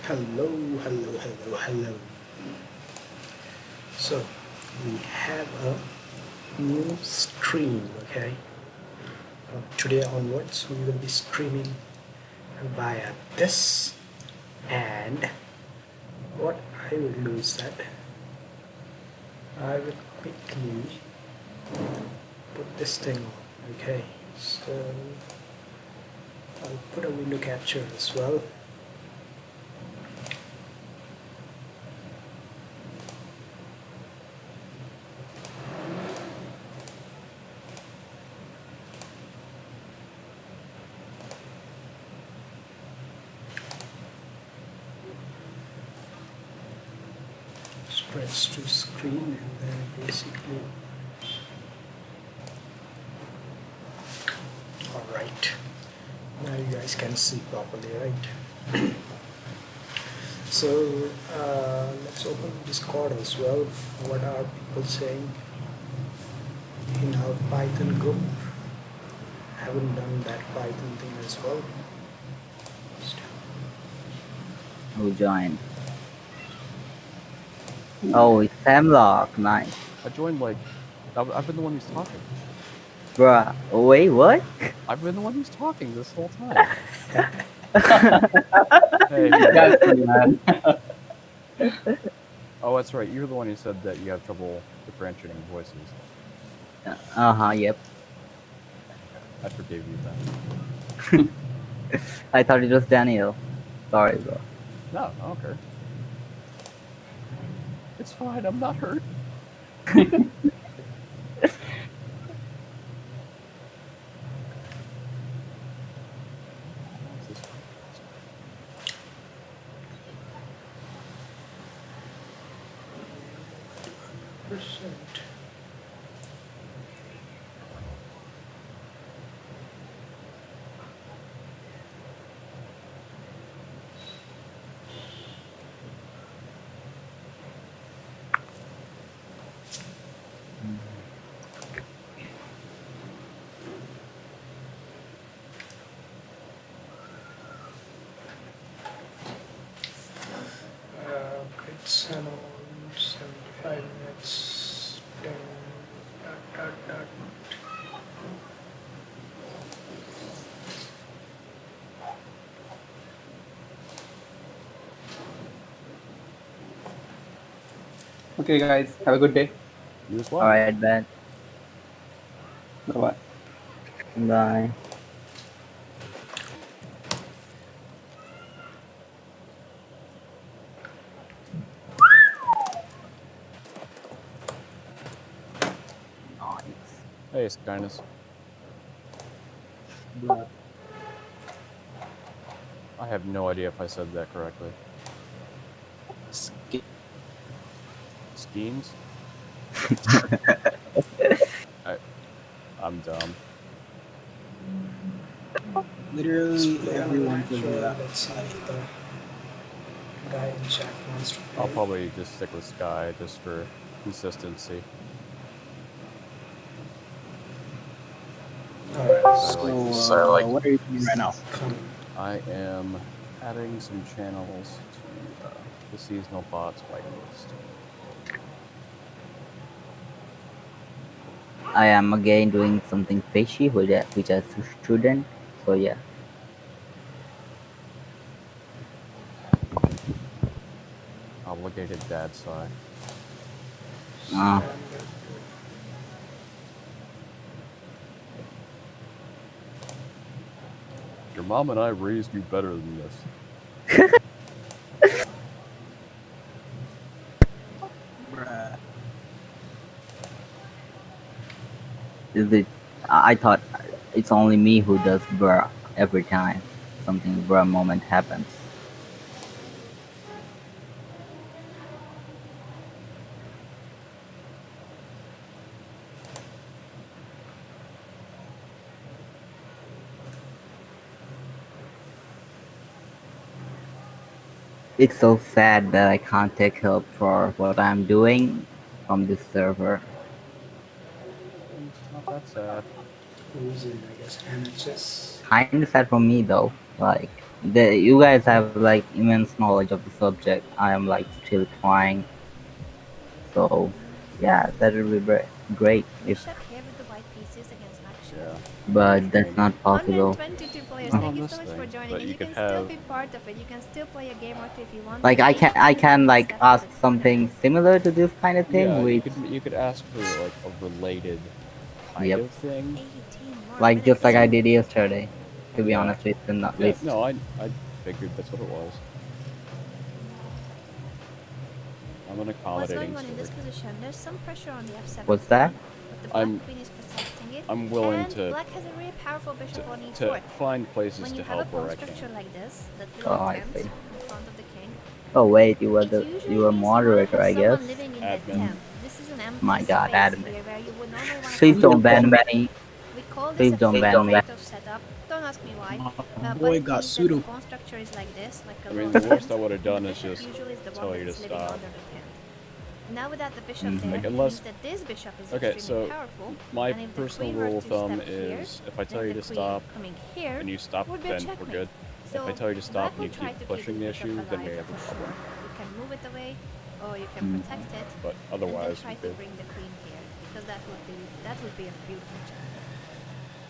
Hello, hello, hello, hello. So we have a new stream, okay? From today onwards, we will be streaming via this, and what I will do is that I will quickly put this thing on, okay? So I'll put a window capture as well. Stretch to screen, and then basically, all right. Now you guys can see properly, right? So let's open Discord as well. What are people saying in our Python group? Haven't done that Python thing as well. Who joined? Oh, it's Samlock. Nice. I joined like I've been the one who's talking. Bruh. Oh, wait, what? I've been the one who's talking this whole time. Hey, That's me, man. oh, that's right. You're the one who said that you have trouble differentiating voices. Yep. I forgave you that. I thought it was Daniel. Sorry, bro. No, I don't care. It's fine. I'm not hurt. Percent. It's around 75 minutes. Then, dot. Okay, guys, have a good day. You as well. Alright, Ben. Bye-bye. Bye. Nice. Hey, Skyness. I have no idea if I said that correctly. Schemes? I'm dumb. Literally everyone So can do that. let's see if the guy in chat wants to play. I'll probably just stick with Sky just for consistency. Alright, So, what are you doing right now? come. I am adding some channels to the seasonal bots whitelist. I am again doing something fishy with a student. So yeah. Obligated dad side. Ah. Your mom and I raised you better than this. Bruh. Is it? I thought it's only me who does bruh every time something bruh moment happens. It's so sad that I can't take help for what I'm doing from this server. Not that sad. Who's in, I guess, NHS. Kind of sad for me though. Like, You guys have like immense knowledge of the subject. I am like still trying. So, yeah, that would be great if, Bishop here with the white pieces against action. Yeah. but that's not possible. 122 players. Not Thank on you this so much for thing, joining, but and you you could can still have- be part of it. You can still play a game or two if you want. Like I can like ask something similar to this kind of thing. Yeah, which, you could ask for like a related kind Yep. of thing. 18 more like just like I minutes. did yesterday. To be Yeah. honest with you, not Yeah, least. no, I figured that's what it was. I'm an What's accommodating going on in this sort. position? There's some pressure on the f7. What's that? But the black I'm- queen is protecting it. I'm willing and to- black has a really powerful bishop on To e4. find places When to you have a help where pawn I structure can. like this, that Oh, little I tent see. in front of the king, Oh wait, you were it the usually you were means you moderator, wanna I have guess. someone living in that Admin. tent. This is an empty My God, space admin. here where you would normally wanna Please have don't a ban bishop. me. We call Please this a don't ban me. favorite setup. Don't ask me why. My But boy it got means that the pseudo. pawn structure is like this, like a I mean, little the worst tent. I would have done The is bishop just usually is the tell one you to that's living stop. under the tent. Now without the bishop Mhm. there, Like, it unless- means that this bishop is Okay, extremely so powerful. My and if the personal queen were rule of to thumb step here, is if I tell then you the to queen stop coming here and you stop, would be a then we're checkmate. good. So If I tell you to stop black and you will try keep to pushing the bishop issue, then we alive have a for problem. sure. You can move it away, or you can Mm. protect it, But and then otherwise, try we're to good. bring the queen here, because that would be a beautiful checkmate.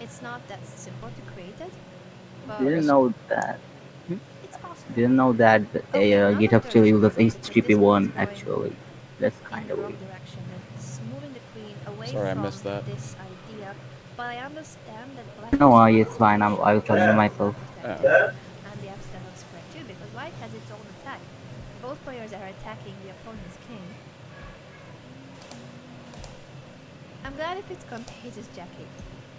It's not that simple to create it, but Didn't know that. it's possible. Didn't know that Okay, now GitHub that still direction uses is because this one is HTTP1 going actually. That's in kind the of wrong weird. direction. It's moving the queen away Sorry, I from missed that. this idea. But I understand that black No, is it's fine. I was telling to myself. and the f7 square too, because white has its own attack. Both players are attacking the opponent's king. I'm glad if it's contagious, Jackie.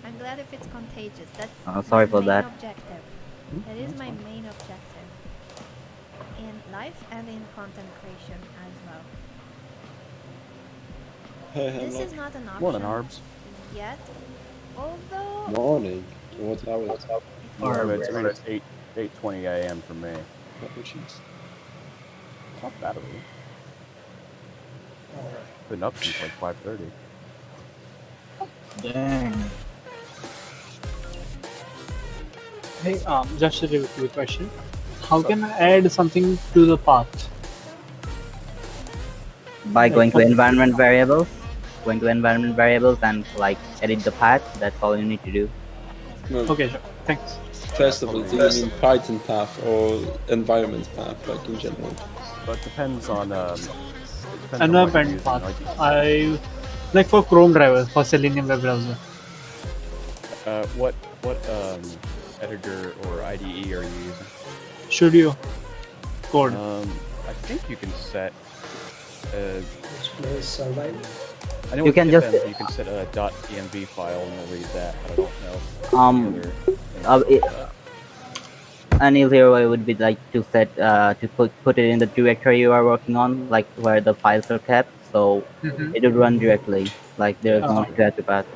I'm glad if it's contagious. That's Sorry my for main that. objective. That is my main objective in life and in content creation as well. This is not an option Morning, Arbs. yet, although Morning. What hour is it? I mean, it's 8:20 a.m. for me. Oh, jeez. It's not that early. Alright. Been up since like 5:30. Dang. Hey, just a quick question. How can I add something to the path? By going to environment variables, and like edit the path. That's all you need to do. No, Okay, sure. Thanks. first of all, do you mean Python path or environment path, like in general? But it depends on it depends on what you're Environment using. path. Like, I like for Chrome driver for Selenium web browser. what editor or IDE are you using? Studio Code. I think you can set. Let's play survival. I know You with can just- Pippin, you can set a .env file and it'll read that. But I don't know. Um, the other things like that. An easier way would be like to set to put it in the directory you are working on, like where the files are kept, so Mhm. it would run directly. Like there's no need to add to path.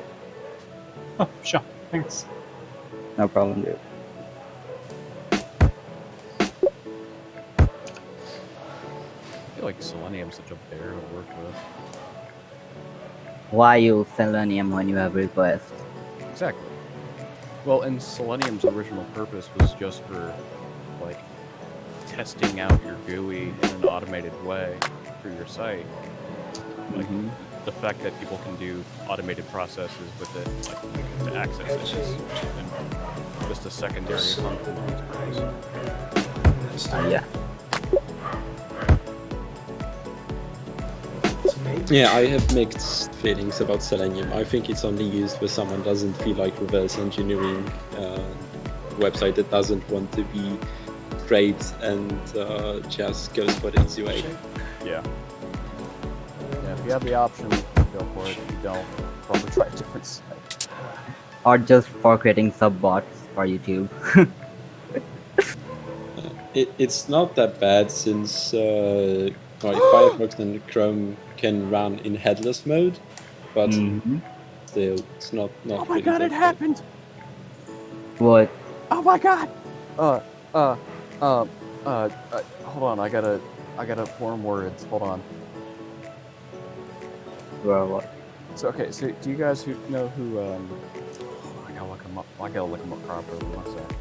Oh, sure. Thanks. No problem, dude. I feel like Selenium's such a bear to work with. Why use Selenium when you have requests? Exactly. Well, and Selenium's original purpose was just for, like, testing out your GUI in an automated way for your site. Like, the fact that people can do automated processes with it, like, to access it is just a secondary function of its purpose. Yeah. It's made. Yeah, I have mixed feelings about Selenium. I think it's only used when someone doesn't feel like reverse engineering a website that doesn't want to be great and just goes for the easy way. Yeah. Yeah, if you have the option, go for it. If you don't, probably try a different site. Or just for creating sub bots for YouTube. It's not that bad since Firefox and Chrome can run in headless mode, but Mhm. still, it's not. Oh my really god, that it bad. happened! What? Oh my god! Hold on, I gotta form words. Hold on. Bro, what? So, okay, so do you guys know who, I gotta look him up. I gotta look him up properly, one sec.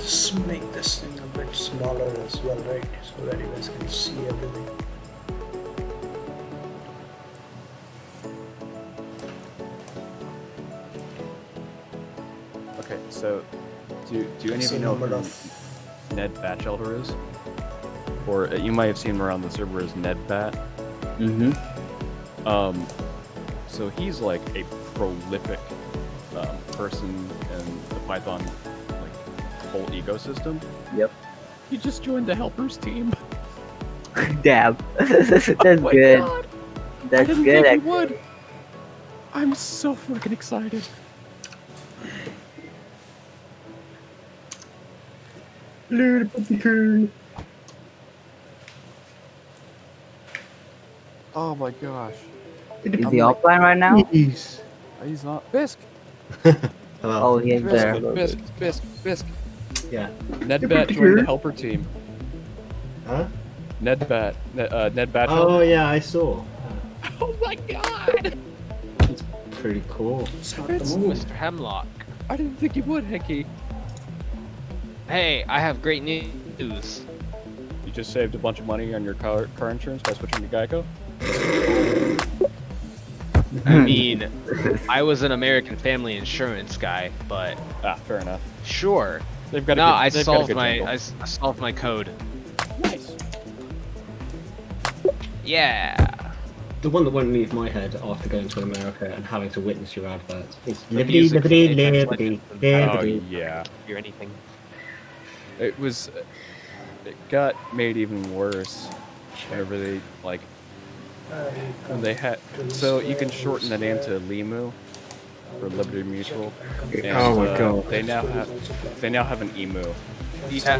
just make this thing a bit smaller as well, right? So that you guys can see everything. Okay, so do any of So you know number who of Ned Batchelder is? Or you might have seen him around the server as Ned Bat. Mm-hmm. So he's like a prolific person in the Python whole ecosystem. Yep. He just joined the helpers team. Damn. That's Oh my good. God. That's I didn't good. think he would. I'm so freaking excited. Little puppy coon. Oh my gosh. Is he offline right now? Yes. He's not. Bisk. Oh, he's there. Bisk. Yeah. Ned Bat joined the helper team. Huh? Ned Bat. Ned Bat. Oh yeah, I saw. Oh my God. Pretty cool. it's not the It's- move. Mr. Hemlock. I didn't think you would, Henky. Hey, I have great news. You just saved a bunch of money on your car insurance by switching to Geico? I mean, I was an American Family Insurance guy, but Ah, fair enough. sure. They've got No, I they've got a solved good my jingle. I solved my code. Nice. Yeah. The one that won't leave my head after going to America and having to witness your adverts is The liberty, music from liberty, Apex liberty, Legends and Oh liberty. yeah. Hear anything? It was. It got made even worse whenever they when they had. So you can shorten the name to LEMU for Liberty Mutual. And, Oh my God. They now have an emu. Yeah,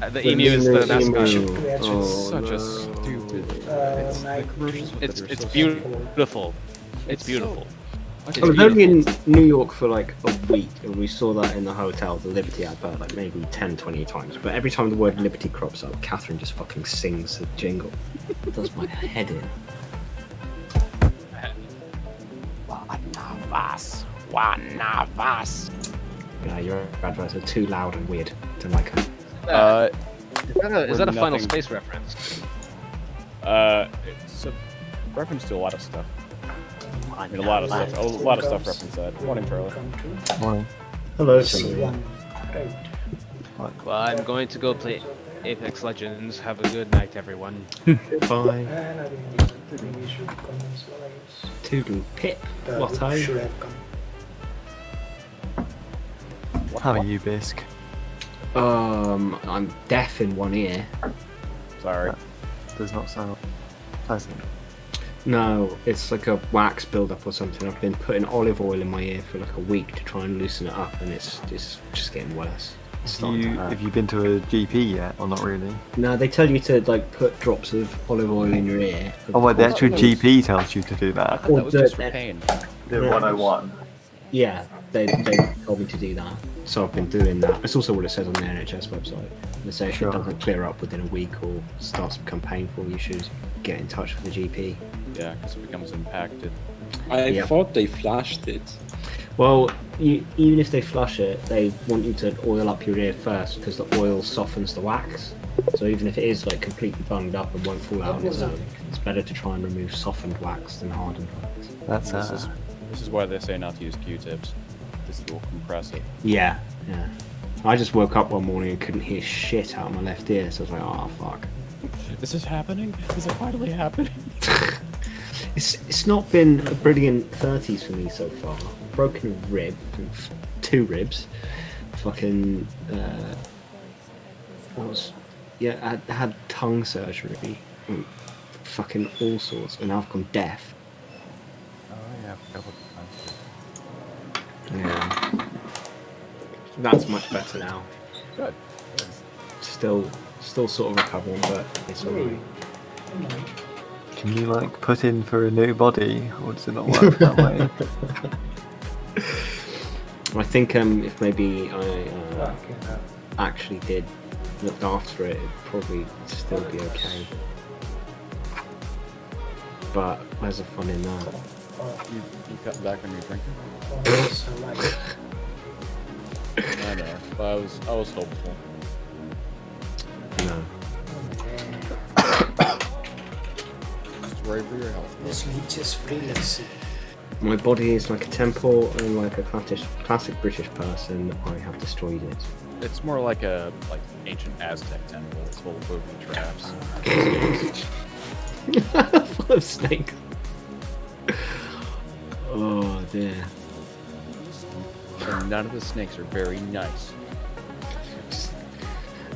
the emu is the mascot. It's such a stupid. It's the commercials with It's it are it's so beautiful. It's so- beautiful. I was only in New York for like a week and we saw that in the hotel, the Liberty advert, like maybe 10, 20 times. But every time the word Liberty crops up, Catherine just fucking sings the jingle. It does my head in. Yeah, your adverts are too loud and weird to like them. Is that a Final nothing- Space reference? It's a reference to a lot of stuff. I mean, a lot of stuff reference that. Morning, Charlie. Hello, C1, right? Well, I'm going to go play Apex Legends. Have a good night, everyone. Bye. And I think we should come as well, I guess. Toodle pip. What Should have come. How are you, Bisk? I'm deaf in one ear. Sorry. Does not sound pleasant. No, it's like a wax build-up or something. I've been putting olive oil in my ear for like a week to try and loosen it up, and it's just getting worse. It's starting to hurt. Have you been to a GP yet, or not really? No, they tell you to like put drops of olive oil in your ear. Oh, well, the actual GP tells you to do I that. thought that was just for pain. The Yeah. 101. Yeah, they told me to do that, so I've been doing that. It's also what it says on the NHS website. They say if Sure. it doesn't clear up within a week or starts to become painful, you should get in touch with the GP. Yeah, because it becomes impacted. I Yeah. thought they flashed it. Well, even if they flush it, they want you to oil up your ear first because the oil softens the wax. So even if it is like completely bunged up and won't fall out on its own, it's better to try and remove softened wax than hardened wax. That's This is why they say not to use Q-tips. This will compress it. Yeah. I just woke up one morning and couldn't hear shit out of my left ear, so I was like, oh fuck. Is this happening? Is it finally happening? It's not been a brilliant 30s for me so far. Broken a rib, 2 ribs. Fucking I had tongue surgery. Fucking all sorts, and now I've gone deaf. Oh yeah, I forgot what the time Yeah. That's much better now. Good. Still sort of recovering, but it's alright. Can you like put in for a new body, or does it not work that way? I think if maybe I actually did look after it, it'd probably still be okay. But where's the fun in that? You cut back on your drinking? I know, but I was hopeful. No. Just worry for your health. This leech is free, let's see. My body is like a temple, and like a classic British person, I have destroyed it. It's more like a ancient Aztec temple. It's full of booby traps. Full of snakes. Oh dear. And none of the snakes are very nice. Just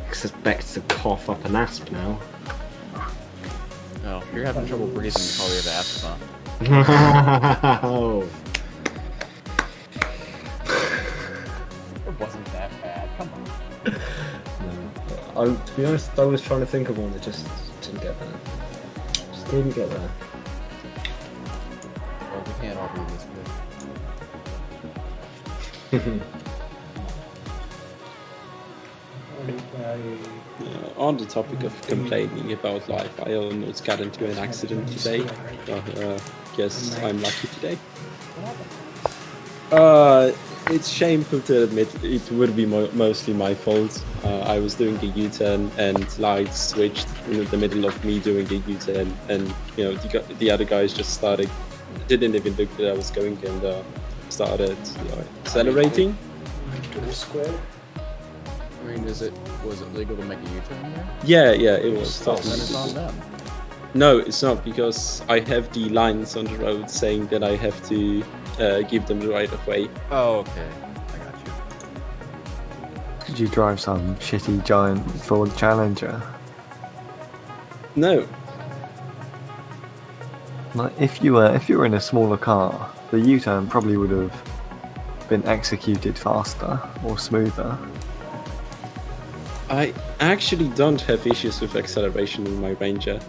expect to cough up an asp now. Oh, if you're having trouble breathing, you probably have asthma. Oh. It wasn't that bad. Come on. No. To be honest, I was trying to think of one that just didn't get there. Just didn't get there. Well, we can't all be this good. On the topic of complaining about life, I almost got into an accident today. Guess I'm lucky today. It's shameful to admit it would be mostly my fault. I was doing a U-turn and lights switched in the middle of me doing a U-turn, and the other guys just didn't even look where I was going and started accelerating. To the square. I mean, was it legal to make a U-turn there? Yeah, it was. Then it's on them. No, it's not, because I have the lines on the road saying that I have to give them the right of way. Oh, okay. I got you. Did you drive some shitty giant Ford Challenger? No. Like if you were in a smaller car, the U-turn probably would have been executed faster or smoother. I actually don't have issues with acceleration in my Ranger.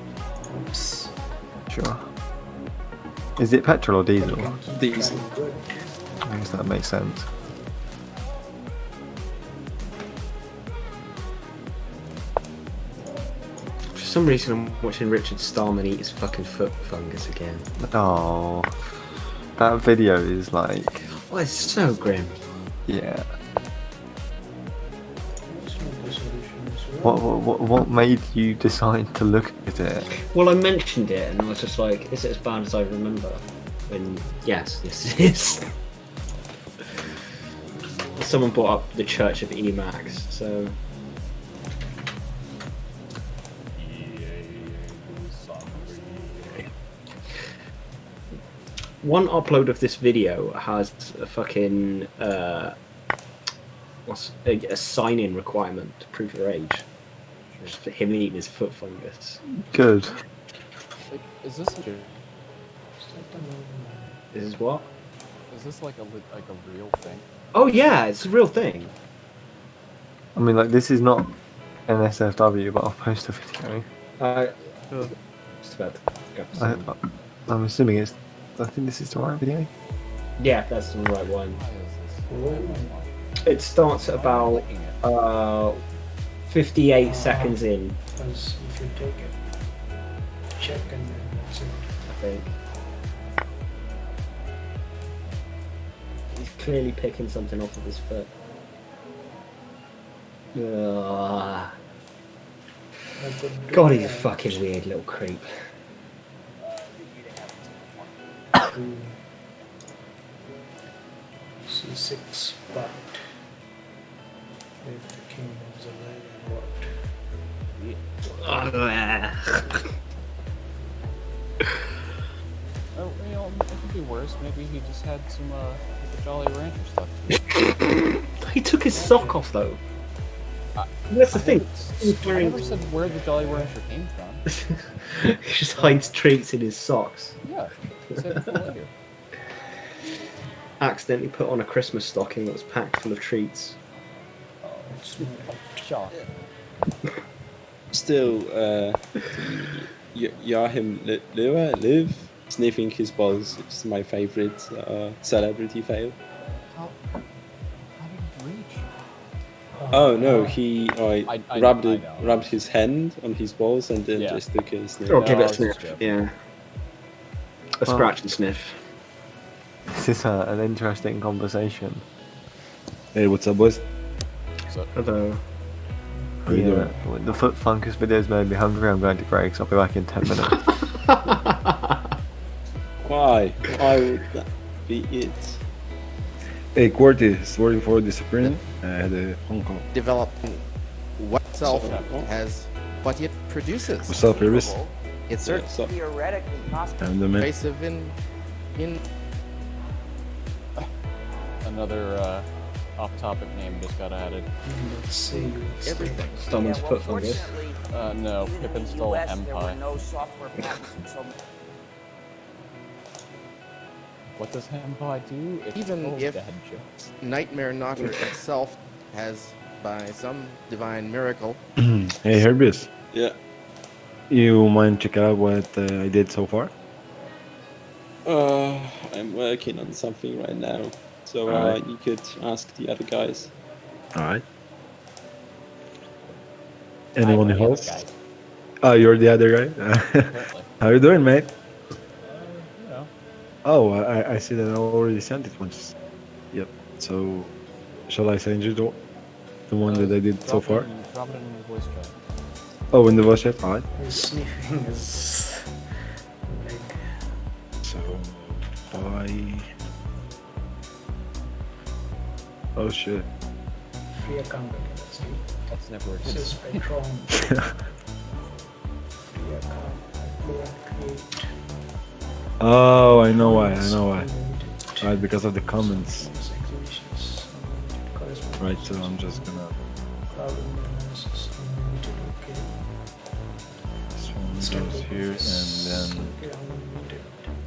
Oops. Sure. Is it petrol or diesel? Diesel. Good. I guess that makes sense. For some reason, I'm watching Richard Stallman eat his fucking foot fungus again. Oh, that video is like, Oh, it's so grim. yeah. That's not the solution as well. What made you decide to look at it? Well, I mentioned it, and I was just like, is it as bad as I remember? And yes, it is. Someone brought up the Church of Emacs, so... One upload of this video has a fucking a sign-in requirement to prove your age. Just for him eating his foot fungus. Good. Like, is this like This is what? is this like a real thing? Oh yeah, it's a real thing. I mean, like, this is not an SFW, but I'll post a video. Just about to go for some- I'm assuming it's. I think this is the right video. Yeah, that's the right one. Why is this? It starts at about 58 seconds in, Because if you take it, check and then that's it. I think. He's clearly picking something off of his foot. Ugh. God, he's a fucking weird little creep. C6, but if the king is alive and what? Oh, it could be worse. Maybe he just had some the Jolly Rancher stuff. He took his sock off though. That's the thing. I never said where the Jolly Rancher came from. He just hides treats in his socks. Yeah, save it for later. Accidentally put on a Christmas stocking that was packed full of treats. Shock. Still, Joachim Löw sniffing his balls is my favorite celebrity fail. How did he reach? Oh no, he I rubbed know. rubbed his hand on his balls and then Yeah. just took a sniff. Or give it a it's sniff. just- Yeah. A scratch and sniff. This is an interesting conversation. Hey, what's up, boys? So, Although, How you doing? The Foot Funkers videos made me hungry. I'm going to break, so I'll be back in 10 minutes. Why? Why would that be it? Hey, Quarty, sorry for disappearing. I had a phone call. Developing what itself has what it produces. What's up, Iris? It's certainly theoretically possible. I'm the man. invasive in another off-topic name just got added. Let's see. everything. Stallman's Foot Fungus. No, Pippin stole There were Empire. no software patents until What does Empire do? It's Even full of if dad jokes. Nightmare Knotter itself has, by some divine miracle, Hey, Herbius. Yeah. You mind check out what I did so far? I'm working on something right now, so Alright. you could ask the other guys. Alright. Anyone I'm the other else? guy. Oh, you're the other guy? Apparently. How you doing, mate? You know. Oh, I see that I already sent it once. Yep. So, shall I send you the one that I did so Drop it far? Drop it in the voice chat. Oh, in the voice chat? Alright. Sniffing is like So, by... Oh shit. free account. See, That's never a this good is Spectrum. Free account. Go and create. Oh, I know why, I know why. Unlimited Right, because of the comments. exhibitions, unlimited correspondence, Right, so I'm just gonna... cloud analysis, unlimited, okay. This one goes here, and then Okay, unlimited.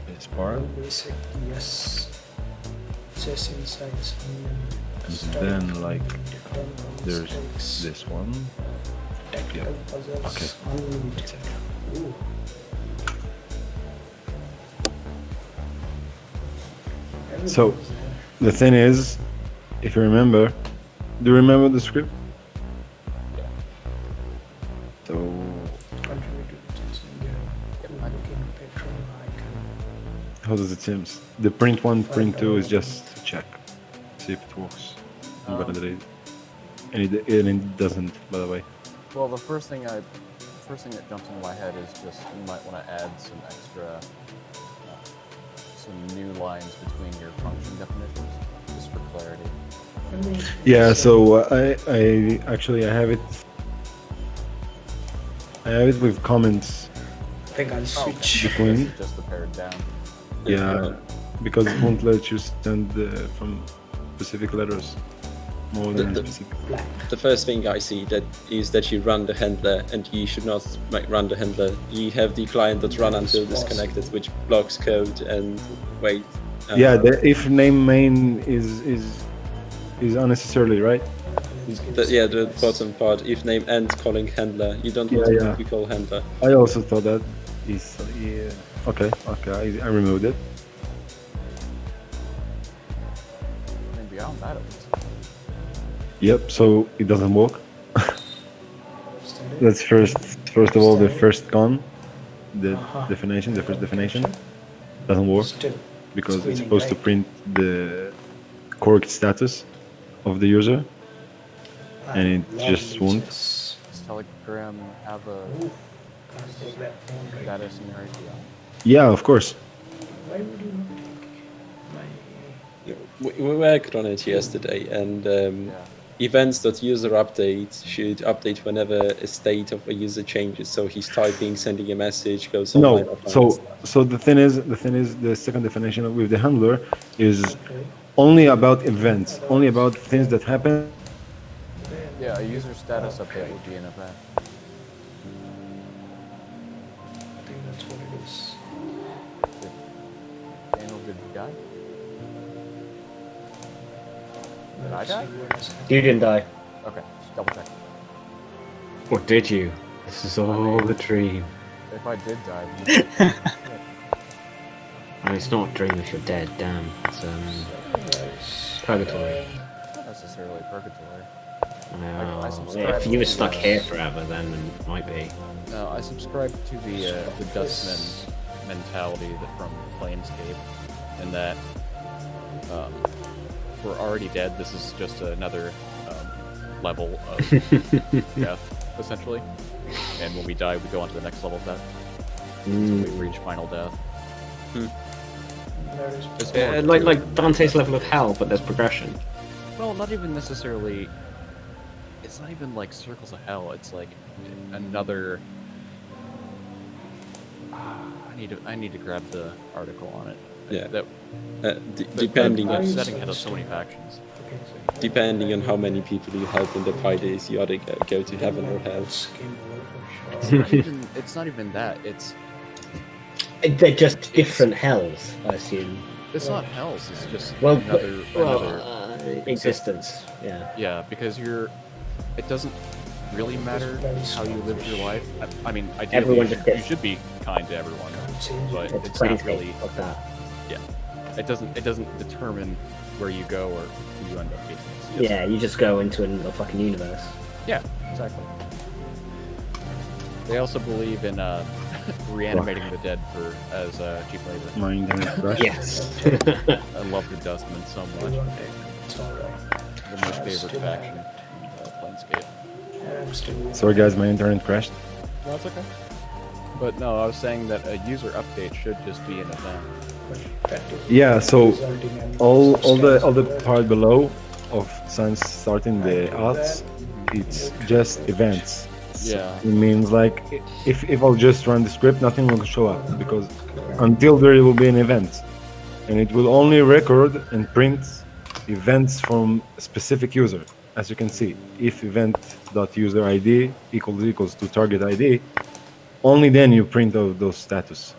this part. Basic, yes. Chess insights, unlimited. And Style, then, like, unlimited. Run there's mistakes, this one. tactical yeah. puzzles, Okay. unlimited. Ooh. So- Everything is there. The thing is, if you remember, do you remember the script? Yeah. So, Contribute to the Chess India. Looking Patron icon. how does it seem? The print one, print two is just to check, see if it works. I'm gonna delete it. And it doesn't, by the way. Well, the first thing that jumps into my head is just you might want to add some extra, some new lines between your function definitions, just for clarity. Yeah, so I actually I have it with comments I think I'll switch. between. This is just the pared down. Yeah, because it won't let you send from specific letters more than The- specific. The first thing I see that you run the handler, and you should not run the handler. You have the client.run until disconnected, which blocks code and wait. Yeah, the if name main is unnecessarily, right? The bottom part, if name and calling handler. You don't want Yeah, to be called handler. I also thought that is okay. I removed it. I mean, beyond that, it was Yep. So it doesn't work. That's first of all the first con, the definition, the first definition doesn't work Still. because it's Screening, supposed to right? print the correct status of the user, and it just won't. Does Telegram have a Ooh, can't take that phone right. status in your API? Yeah, of course. Why would you not take my We worked on it yesterday, and events.userUpdate should update whenever a state of a user changes. So he's typing, sending a message, goes online. No. offline. So the thing is the second definition with the handler is only about events, only about things that happen. Yeah, a user status update would be an event. I think that's what it is. Daniel, did you die? Did I die? You didn't die. Okay, just double check. Or did you? This is all a dream. If I did die, then I mean, it's not a dream if you're dead, damn. It's purgatory. not necessarily purgatory. Well, subscribe if you were to, stuck here forever, then it might be. No, I subscribe to the Dustman mentality from Planescape, in that we're already dead. This is just another level of death, essentially. And when we die, we go on to the next level of death. So we reach final death. It's more like Dante's level of hell, but there's progression. well, not even necessarily. It's not even like circles of hell. It's like another. I need to grab the article on it. Yeah. Depending on setting had so many factions. Depending on how many people you help in the parties, you either go to heaven or hell. It's not even that. They're just different hells, I assume. It's not hells. It's just Well, another existence. Yeah. Yeah, because it doesn't really matter how you live your life. I mean, ideally, Everyone just you gets- should be kind to everyone, but It's it's not Planescape really. of that. Yeah, it doesn't determine where you go or who you end up being. It's just- Yeah, you just go into another fucking universe. Yeah, exactly. They also believe in reanimating the dead as cheap labor. My internet crashed. Yes. I love the Dustmen so much. They're my favorite faction in Planescape. Sorry guys, my internet crashed. No, that's okay. But no, I was saying that a user update should just be an event. Yeah, so all the part below of Sans starting the ads, it's just events. Yeah. It means like if I'll just run the script, nothing will show up because until there will be an event, and it will only record and print events from a specific user. As you can see, if event.user ID equals to target ID, only then you print out those status.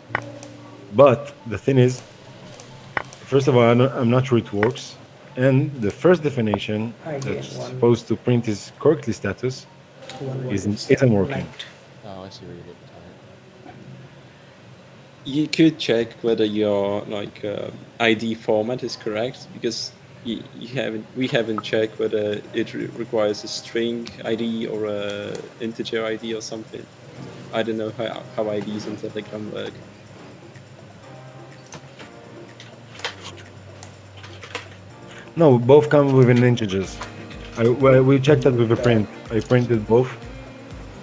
But the thing is, first of all, I'm not sure it works, and the first definition that's supposed to print is correctly status isn't working. Oh, I see where you're getting at. You could check whether your ID format is correct because we haven't checked whether it requires a string ID or a integer ID or something. I don't know how IDs on Telegram work. No, both come with an integers. We checked that with a print. I printed both.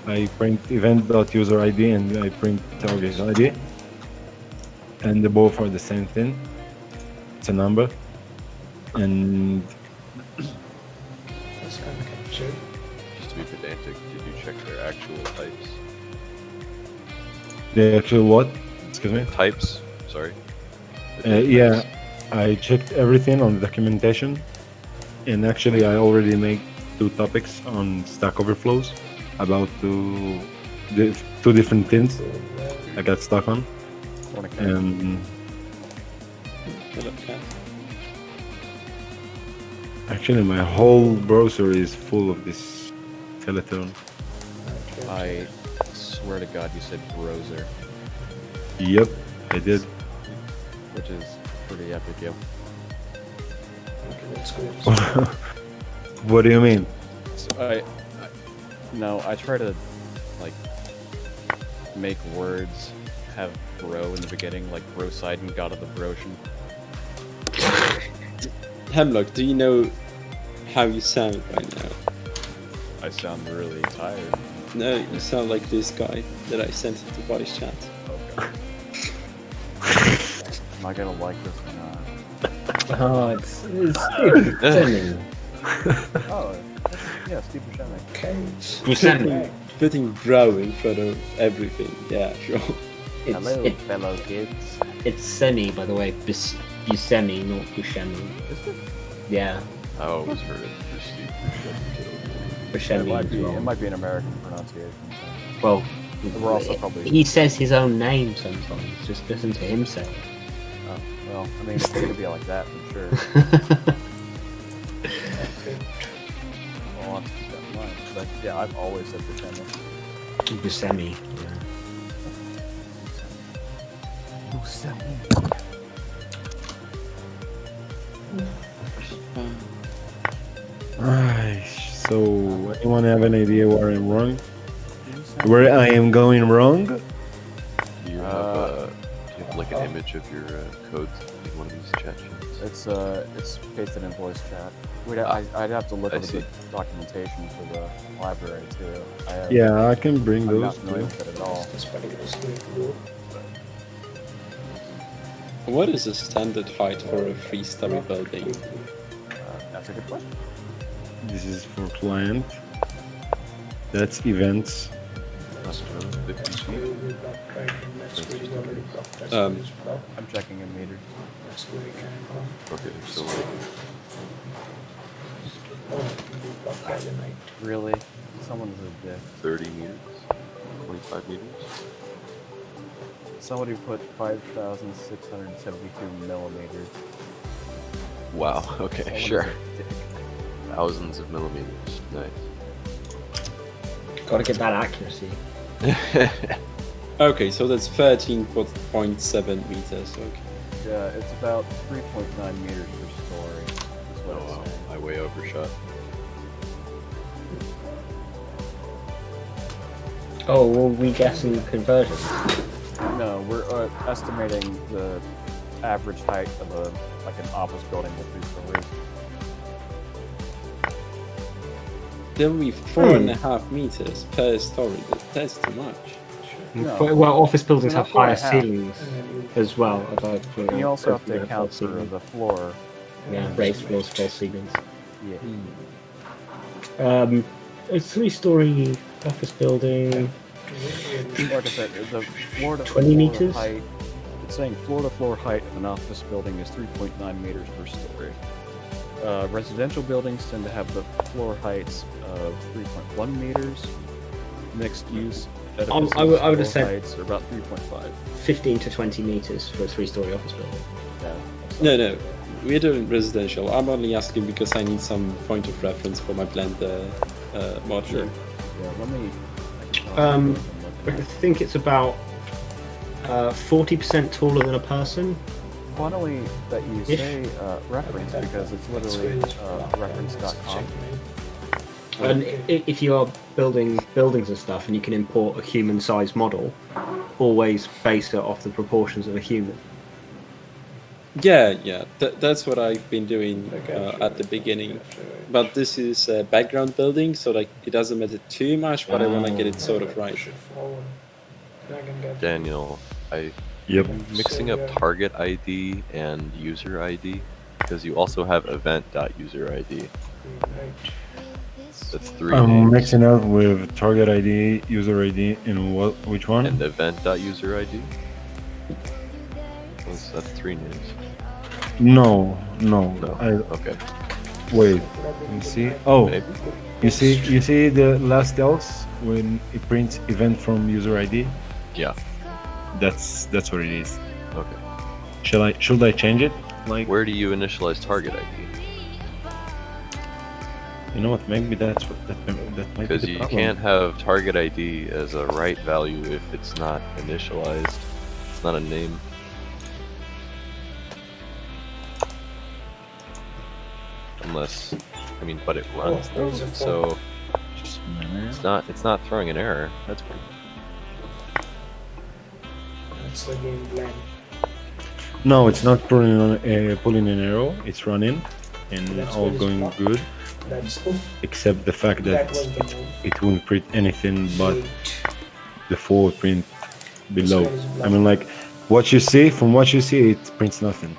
I print event.user ID and I print target ID. And they both are the same thing. It's a number. And Just to be pedantic, did you check their actual types? the actual what? Excuse me? Types? Sorry. Yeah, I checked everything on the documentation. And actually I already made 2 topics on Stack Overflows about two different things I got stuck on. And actually my whole browser is full of this Teleton. I swear to God, you said browser. Yep, I did. Which is pretty epic, yo. What do you mean? So I try to like make words have bro in the beginning, like bro side and god of the brocean. Hemlock, do you know how you sound right now? I sound really tired. No, you sound like this guy that I sent into voice chat. Okay. Am I gonna like this or not? Oh, it's Buscemi. Oh, yeah, Steve Buscemi. Okay. Buscemi. Putting bro in front of everything, yeah, sure. Hello, fellow kids. It's Semi, by the way. Buscemi, not Buscemi. Is it? Yeah. I always heard it for Steve Buscemi. It might be an American pronunciation. Well, we're also probably. he says his own name sometimes. Just listen to him say it. Oh, well, I mean, it's gonna be like that for sure. I'll have to keep that in mind. But yeah, I've always said Buscemi. Buscemi. Yeah. Alright, so anyone have an idea where I'm wrong? Where I am going wrong? Do you have like an image image of your codes in one of these chat sheets? It's pasted in voice chat. I'd have to look I at see. the documentation for the library too. Yeah, I can bring I'm those not familiar too. with it at all. What is the standard height for a 3-story building? That's a good question. This is for client. That's events. I'm checking in meters. Okay, so Really? Someone's a dick. 30 meters? 25 meters? Somebody put 5,672 millimeters. Wow, okay, Someone sure. is a dick. Thousands of millimeters. Nice. Gotta get that accuracy. Okay, so that's 13.7 meters. Okay. Yeah, it's about 3.9 meters per story. Is what it's saying. I way overshot. Oh, will we get some conversions? No, we're estimating the average height of an office building with 3 stories. There'll be 4.5 meters per story. That's too much. No. Well, office buildings have higher 4.5. ceilings as well. And you also have to account for the floor. Yeah, raised floors, false ceilings. Yeah. A 3-story office building. Like I said, the floor to 20 floor meters? height. It's saying floor to floor height of an office building is 3.9 meters per story. Residential buildings tend to have the floor heights of 3.1 meters. Mixed use edifices, I would floor have said heights are about 3.5. 15 to 20 meters for a 3-story office building. Yeah. No, we're doing residential. I'm only asking because I need some point of reference for my Blender module. Yeah, let me. I think it's about 40% taller than a person. Funnily that you Ish. say reference because it's literally reference.com. And if you are building buildings and stuff and you can import a human-sized model, always base it off the proportions of a human. Yeah, that's what I've been doing at the beginning. But this is a background building, so like it doesn't matter too much, but I want to get it sort of right. Daniel, Yep. mixing up target ID and user ID because you also have event.user ID. That's 3 I'm names. mixing up with target ID, user ID, and which one? And event.user ID. That's 3 names. No. Okay. Wait. You see? Oh, Maybe. you see the last else when it prints event from user ID. Yeah. That's what it is. Okay. Should I change it? Like, where do you initialize target ID? You know what? Maybe that might be Because the you problem. can't have target ID as a right value if it's not initialized. It's not a name. Unless, but it runs though, so it's not throwing an error. That's pretty. That's the game plan. No, it's not pulling an arrow. It's running, and That's all what it's going not. good. That's cool. Except the fact That that was the move. it won't print anything but the forward print below. This one is I mean, like from what you see, it prints nothing.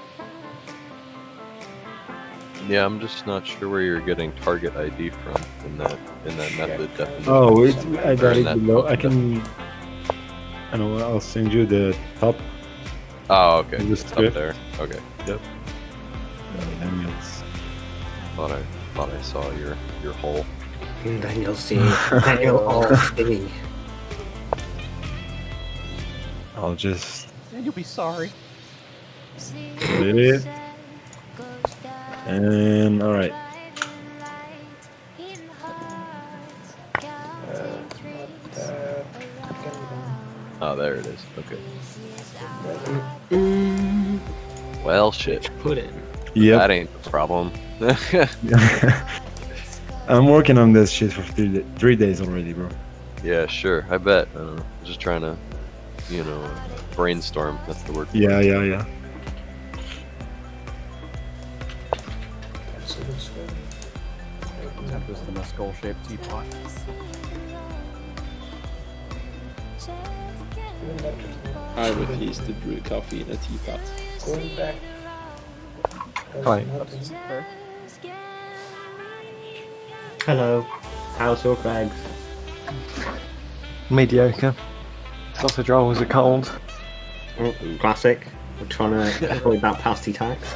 Yeah, I'm just not sure where you're getting target ID from in that method definition. Oh, I Or got in it that below. function I know. I'll send you the top. Oh, okay. The It's up script. there. Okay. Yep. Daniel's. Thought I saw your hole. Daniel C. Daniel all thingy. I'll just And you'll be sorry. split it. And all right. Oh, there it is. Okay. Well, shit. Put it. Yep. That ain't the problem. I'm working on this shit for 3 days already, bro. Yeah, sure. I bet. Just trying to, Brainstorm. That's the word. Yeah, yeah, yeah. So this one. Tempest in a skull-shaped teapot. I refuse to brew coffee in a teapot. Going back. Hi. Hello. How's your Greg's? Mediocre. Sausage rolls are cold. Classic. We're trying to avoid that pasty tax.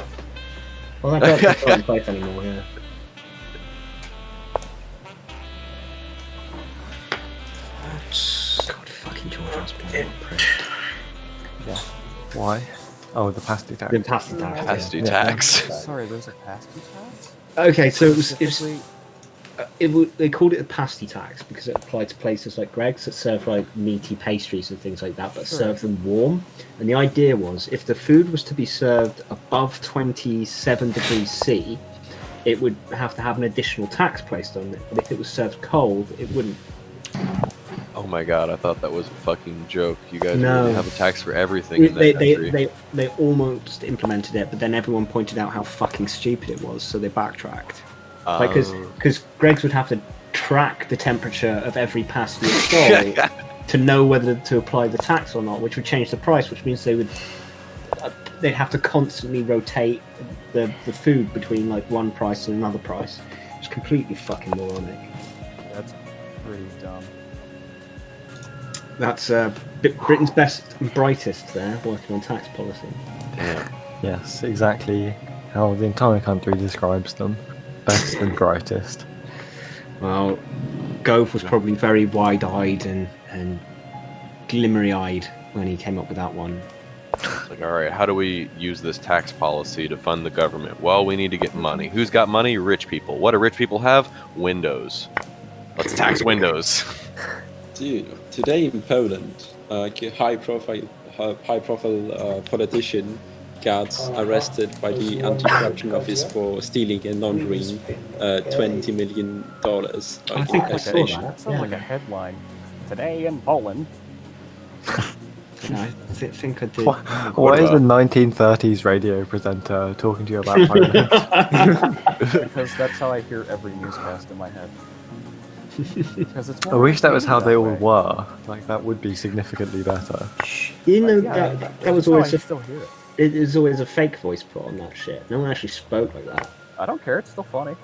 Well, that doesn't not in place anymore, yeah. God, fucking George Osborne. Yeah. Why? Oh, the pasty tax. The pasty tax. Pasty yeah. tax. Sorry, there's a pasty tax? Okay, so they called it a pasty tax because it applied to places like Greg's that serve like meaty pastries and things like that, but serve them warm. And the idea was if the food was to be served above 27 degrees C, it would have to have an additional tax placed on it. But if it was served cold, it wouldn't. Oh my god, I thought that was a fucking joke. You guys No. really have a tax for everything in that country. They almost implemented it, but then everyone pointed out how fucking stupid it was, so they backtracked. Because Greg's would have to track the temperature of every pasty it sold to know whether to apply the tax or not, which would change the price, which means they'd have to constantly rotate the food between like one price and another price. It's completely fucking moronic. That's pretty dumb. That's Britain's best and brightest there, working on tax policy. Yes, exactly how the entire country describes them. Best and brightest. Well, Gove was probably very wide-eyed and glimmery-eyed when he came up with that one. It's like, alright, how do we use this tax policy to fund the government? Well, we need to get money. Who's got money? Rich people. What do rich people have? Windows. Let's tax windows. Dude, today in Poland, a high-profile politician got arrested by the anti-corruption office for stealing and laundering $20 million. I think I saw that. That sounds like a headline. Today in Poland. I think I did. Why is a 1930s radio presenter talking to you about Poland? Because that's how I hear every newscast in my head. I wish that was how they all were. Like, that would be significantly better. You know, that was always still hear it. It was always a fake voice put on that shit. No one actually spoke like that. I don't care, it's still funny.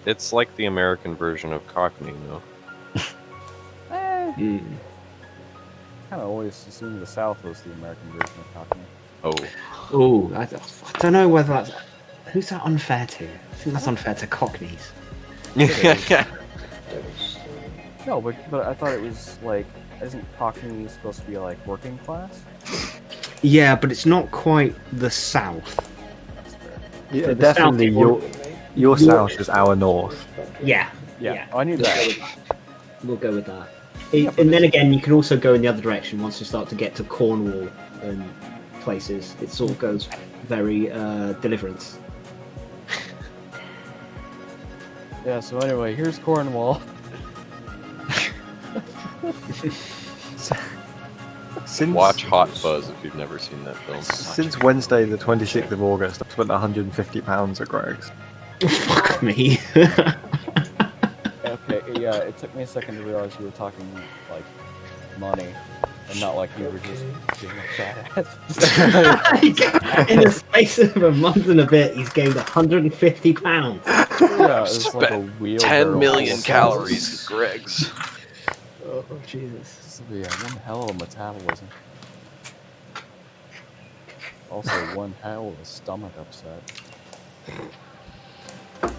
It's like the American version of Cockney, though. Kind of always assumed the South was the American version of Cockney. Oh, I don't know whether that's... Who's that unfair to? I think that's unfair to Cockneys. No, but I thought it was like, isn't Cockney supposed to be like working class? Yeah, but it's not quite the South. Yeah, The definitely. South- Your South is our North. Yeah. I knew that. We'll go with that. And then again, you can also go in the other direction once you start to get to Cornwall and places. It sort of goes very Deliverance. Yeah, so anyway, here's Cornwall. Watch Hot Fuzz if you've never seen that film. Since Wednesday, the 26th of August, I've spent £150 at Greg's. Fuck me. Okay, yeah, it took me a second to realize you were talking, like, money, and not like you were just being a fat ass. In the space of a month and a bit, he's gained £150. Yeah, it's like a wheel. 10 million calories at Greg's. Oh, Jesus. This will be one hell of a metabolism. Also, one hell of a stomach upset. I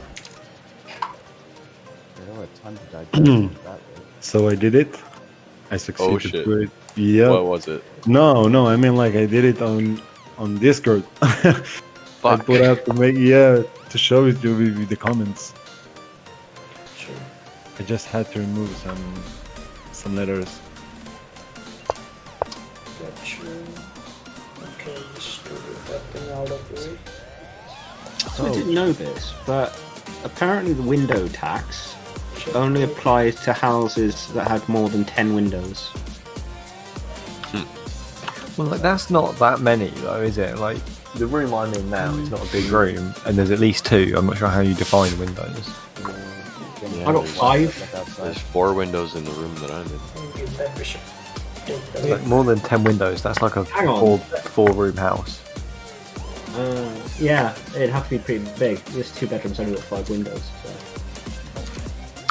don't have time to digest that way. So I did it. I succeeded. Oh, shit. With it. Yeah. What was it? No. I mean, like, I did it on Discord. I put out to make to show it to you with the comments. Sure. I just had to remove some letters. Got you. Okay, just to get that thing out of the way. So I didn't know this, but apparently the window tax only applies to houses that had more than 10 windows. Well, like that's not that many though, is it? Like the room I'm in now is not a big room, and there's at least 2. I'm not sure how you define windows. I got 5. There's 4 windows in the room that I'm in. Give that bishop. Take the Like more than 10 windows. That's like a Hang on. 4-room house. Yeah, it'd have to be pretty big. This 2 bedrooms only got 5 windows. So.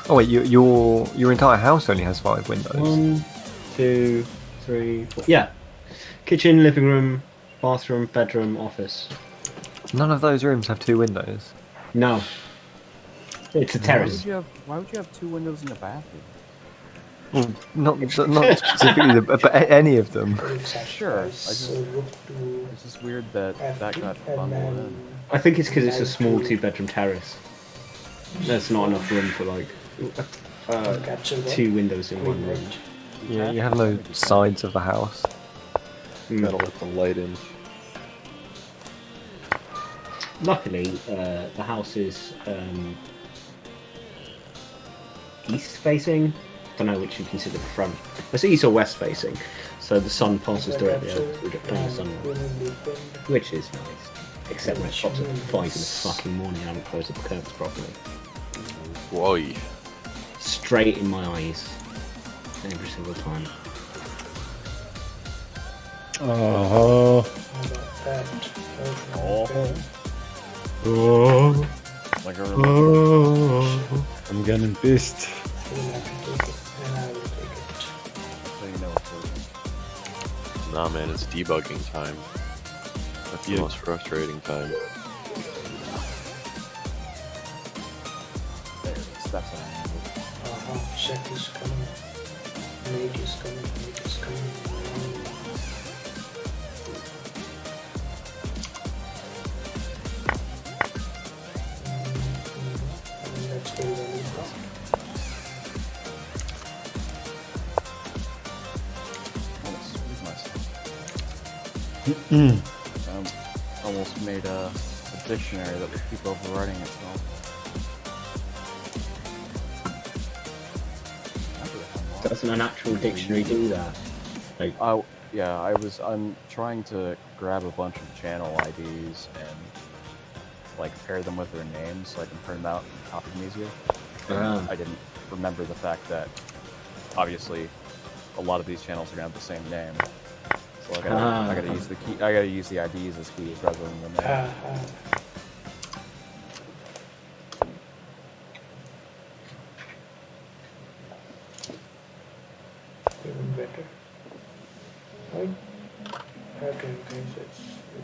Oh wait, your entire house only has 5 windows. 1, 2, 3, 4. Yeah. Kitchen, living room, bathroom, bedroom, office. None of those rooms have 2 windows. No. It's a terrace. Why would you have 2 windows in the bathroom? Well, not specifically, but any of them. Sure. It's just weird that that got bundled in. I think it's because it's a small 2-bedroom terrace. There's not enough room for like 2 windows in one room. Yeah, you have no sides of the house. Gotta let the light in. Luckily, the house is east facing. Don't know which you consider the front. It's east or west facing, so the sun passes directly over. We get plenty of sunlight, which is nice. Except when it pops up at 5 in the fucking morning and I haven't closed the curtains properly. Whoa. Straight in my eyes, every single time. Oh. Oh. Like a Oh. I'm getting pissed. Nah, man, it's debugging time. That's the most frustrating time. That's what I need. Check is coming. Mate is coming. Mate is coming. Let's go Almost made a dictionary that would keep overwriting itself. Doesn't an actual dictionary do that? Like, yeah, I'm trying to grab a bunch of channel IDs and like pair them with their names so I can print them out and copy them easier. I didn't remember the fact that obviously a lot of these channels are gonna have the same name. So I gotta use the key. I gotta use the IDs as keys rather than the name. Even better. Right? Okay, so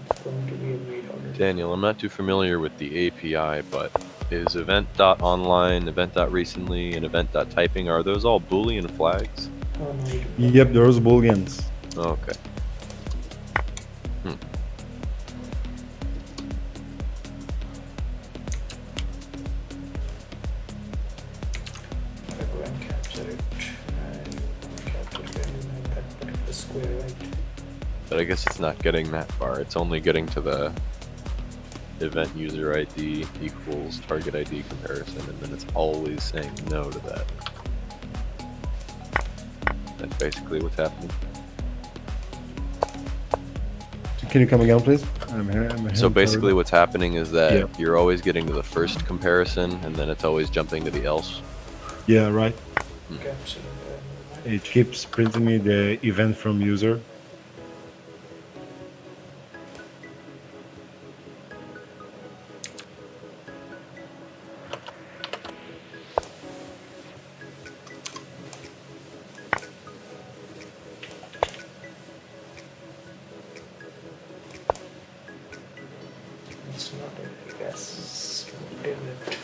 it's going to be made already. Daniel, I'm not too familiar with the API, but is event.online, event.recently, and event.typing, are those all Boolean flags? Oh, no, Yep, there's booleans. Okay. I go and capture it and capture it in that particular square, right? But I guess it's not getting that far. It's only getting to the event user ID equals target ID comparison, and then it's always saying no to that. That's basically what's happening. Can you come again, please? So basically what's happening is that you're always getting to the first comparison, and then it's always jumping to the else. Yeah, right. Capture It keeps printing me the event from user. It's not a gas. Damn it.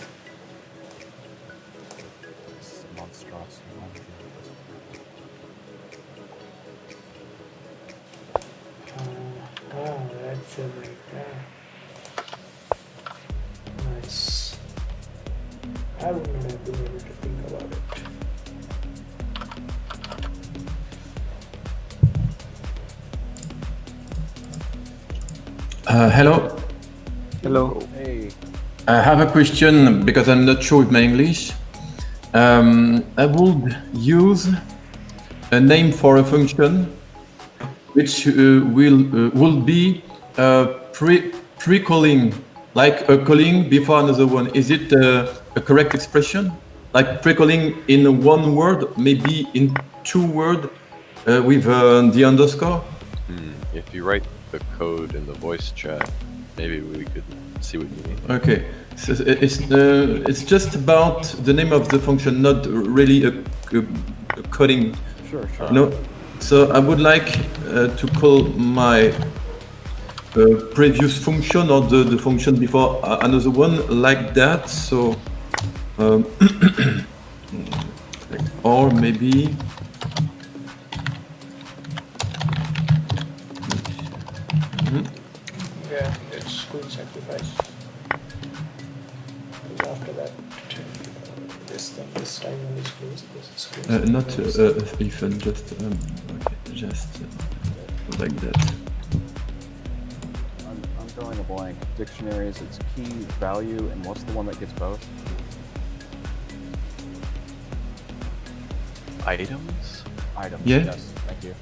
It's monstrosity. That's it right there. Nice. I would not have been able to think about it. Hello. Hello. Hey. I have a question because I'm not sure with my English. I would use a name for a function which will be pre-calling, like a calling before another one. Is it a correct expression? Like pre-calling in one word, maybe in 2 words with the underscore? If you write the code in the voice chat, maybe we could see what you mean. Okay, so it's just about the name of the function, not really a coding. Sure, sure. No, so I would like to call my previous function or the function before another one like that. So, or maybe. Yeah, it's school sacrifice. After that, this time when it's closed, this is closed. Not even just okay, just like that. I'm drawing a blank. Dictionaries, it's key, value, and what's the one that gets both? Items? Items, Yeah. yes, thank you.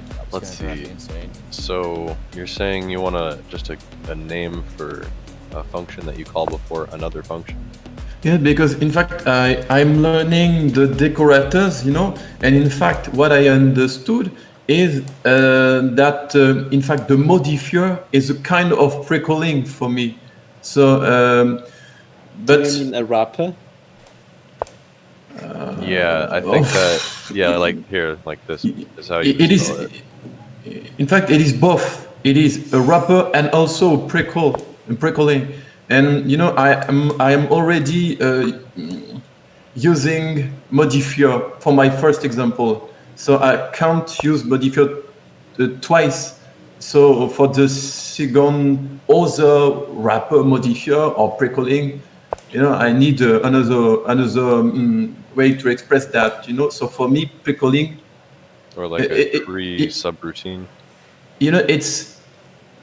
That's Let's gonna drive see. me insane. So you're saying you want just a name for a function that you call before another function? Yeah, because in fact I'm learning the decorators, you know, and in fact what I understood is that in fact the modifier is a kind of pre-calling for me. So, but Do you mean a wrapper? Yeah, I think that. Yeah, like here, like this is how you it is. spell it. In fact, it is both. It is a wrapper and also pre-calling. And you know, I am already using modifier for my first example, so I can't use modifier twice. So for the second other wrapper modifier or pre-calling, you know, I need another way to express that. You know, so for me, pre-calling. Or like a pre-subroutine. You know, it's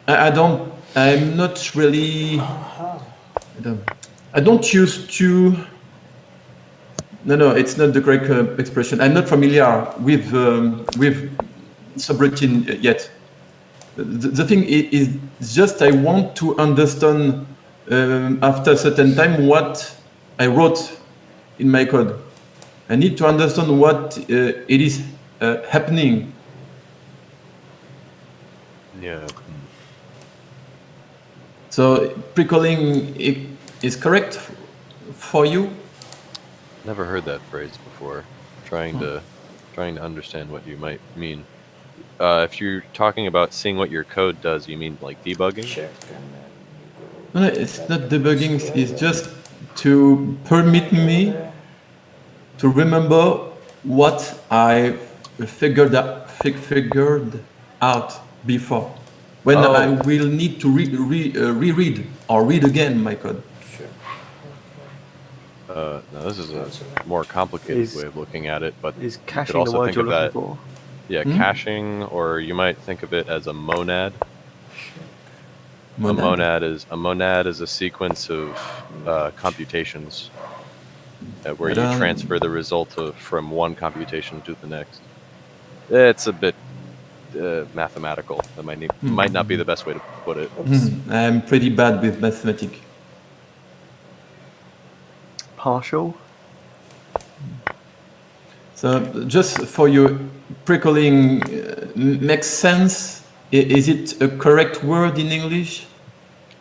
I'm not really. I don't use to. No, it's not the correct expression. I'm not familiar with subroutine yet. The thing is just I want to understand after a certain time what I wrote in my code. I need to understand what it is happening. Yeah. So pre-calling is correct for you? Never heard that phrase before. Trying to understand what you might mean. If you're talking about seeing what your code does, you mean like debugging? No, it's not debugging. It's just to permit me to remember what I figured out before. When I will need to reread or read again my code. Now this is a more complicated way of looking at it, but is you caching could also the word think you're of looking that. for? Yeah, caching, or you might think of it as a monad. Monad. A monad is a sequence of computations where you transfer the result from one computation to the next. It's a bit mathematical. That might not be the best way to put it. I'm pretty bad with mathematics. Partial. So just for you, pre-calling makes sense. Is it a correct word in English?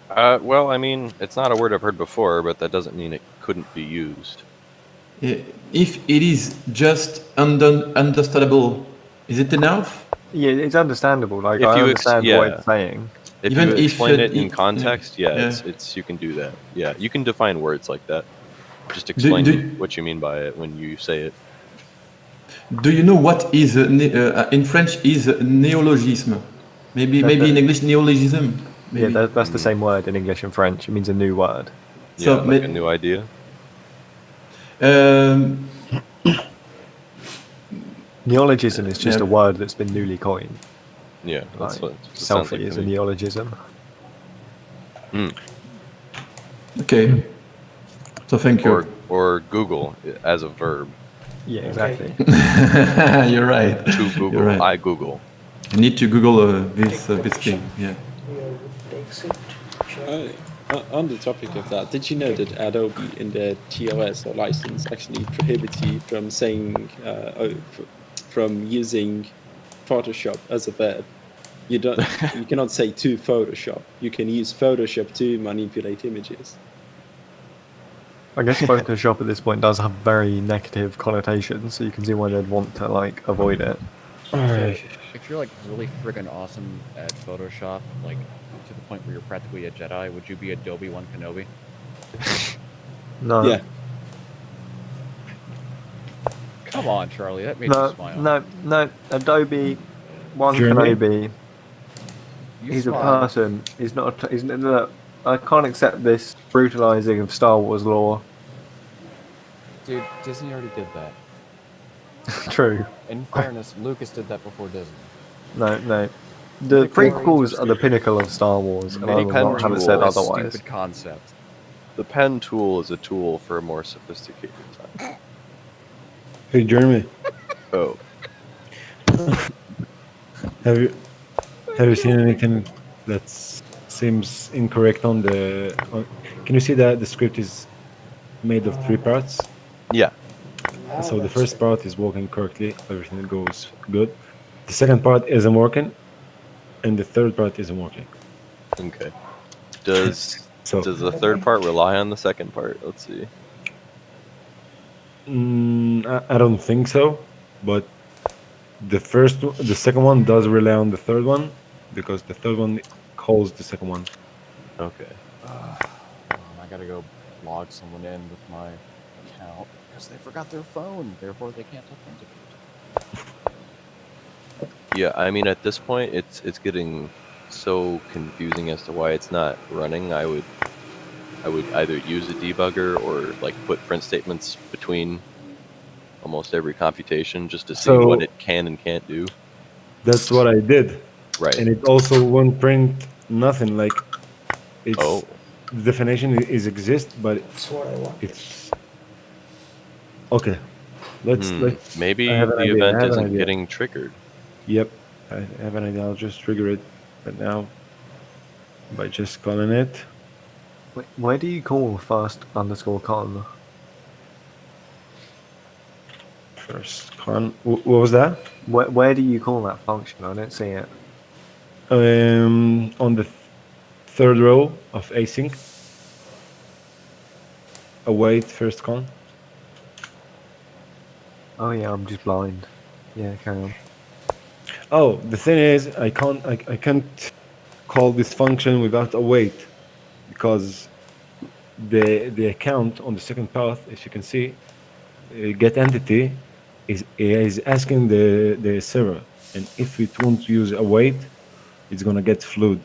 Well, I mean, it's not a word I've heard before, but that doesn't mean it couldn't be used. If it is just understandable, is it enough? Yeah, it's understandable. Like If I you understand what it's saying. If Even you if explain it in it- context, yeah. it's you can do that. Yeah, you can define words like that. Just explain what you mean by it when you say it. Do you know what is in French is neologism? Maybe in English neologism. Maybe. Yeah, that's the same word in English and French. It means a new word. Yeah, So like a new idea. Neologism is just a word that's been newly coined. Yeah, that's Like, what it sounds selfie like is to a me. neologism. Okay. So thank you. Or Google as a verb. Yeah, exactly. You're right. To Google, You're right. I Google. I need to Google this thing. Yeah. Takes it. Check. On the topic of that, did you know that Adobe in their TOS or license actually prohibits you from saying from using Photoshop as a verb? You cannot say to Photoshop. You can use Photoshop to manipulate images. I guess Photoshop at this point does have very negative connotations, so you can see why they'd want to like avoid it. If you're like really friggin' awesome at Photoshop, like to the point where you're practically a Jedi, would you be Adobe One Kenobi? No. Yeah. Come on, Charlie, that made me smile. No. Adobe One Jeremy? Kenobi. You He's smile. a person. He's not. Look, I can't accept this brutalizing of Star Wars lore. Dude, Disney already did that. True. In fairness, Lucas did that before Disney. No. The prequels are the pinnacle of Star Wars, and I will not have it said otherwise. Stupid concept. The pen tool is a tool for a more sophisticated time. Hey, Jeremy. Oh. Have you seen anything that seems incorrect on the? Can you see that the script is made of 3 parts? Yeah. So the first part is working correctly, everything goes good. The second part isn't working, and the third part isn't working. Okay. Does the third part rely on the second part? Let's see. I don't think so, but the second one does rely on the third one, because the third one calls the second one. Okay. I gotta go log someone in with my account because they forgot their phone, therefore they can't authenticate. Yeah, I mean at this point it's getting so confusing as to why it's not running. I would either use a debugger or like put print statements between almost every computation just to see what it can and can't do. That's what I did. Right. And it also won't print nothing. Like it's the definition is exist, but That's what I want. it's okay. Let's maybe I have an the idea, I event have an isn't idea. getting triggered. Yep, I have an idea. I'll just trigger it right now by just calling it. Wait, where do you call first_con? First con. What was that? Where do you call that function? I don't see it. On the third row of async. Await first con. Oh yeah, I'm just blind. Yeah, carry on. Oh, the thing is, I can't call this function without await, because the account on the second path, as you can see, get entity is asking the server, and if it won't use await, it's gonna get flued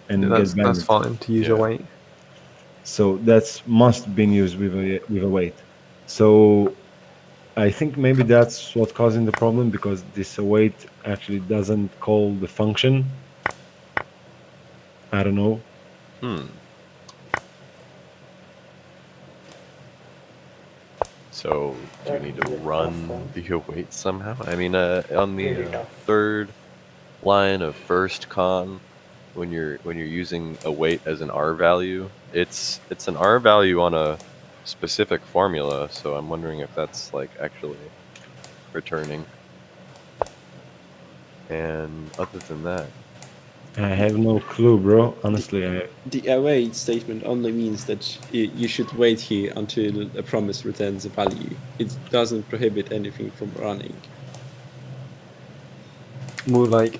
and That's get banned. fine to use await. So that's must been used with await. So I think maybe that's what causing the problem, because this await actually doesn't call the function. I don't know. So do you need to run the await somehow? I mean, on the third line of first con, when you're using await as an R value, it's an R value on a specific formula. So I'm wondering if that's like actually returning. And other than that, I have no clue, bro. Honestly, The await statement only means that you should wait here until a promise returns a value. It doesn't prohibit anything from running. More like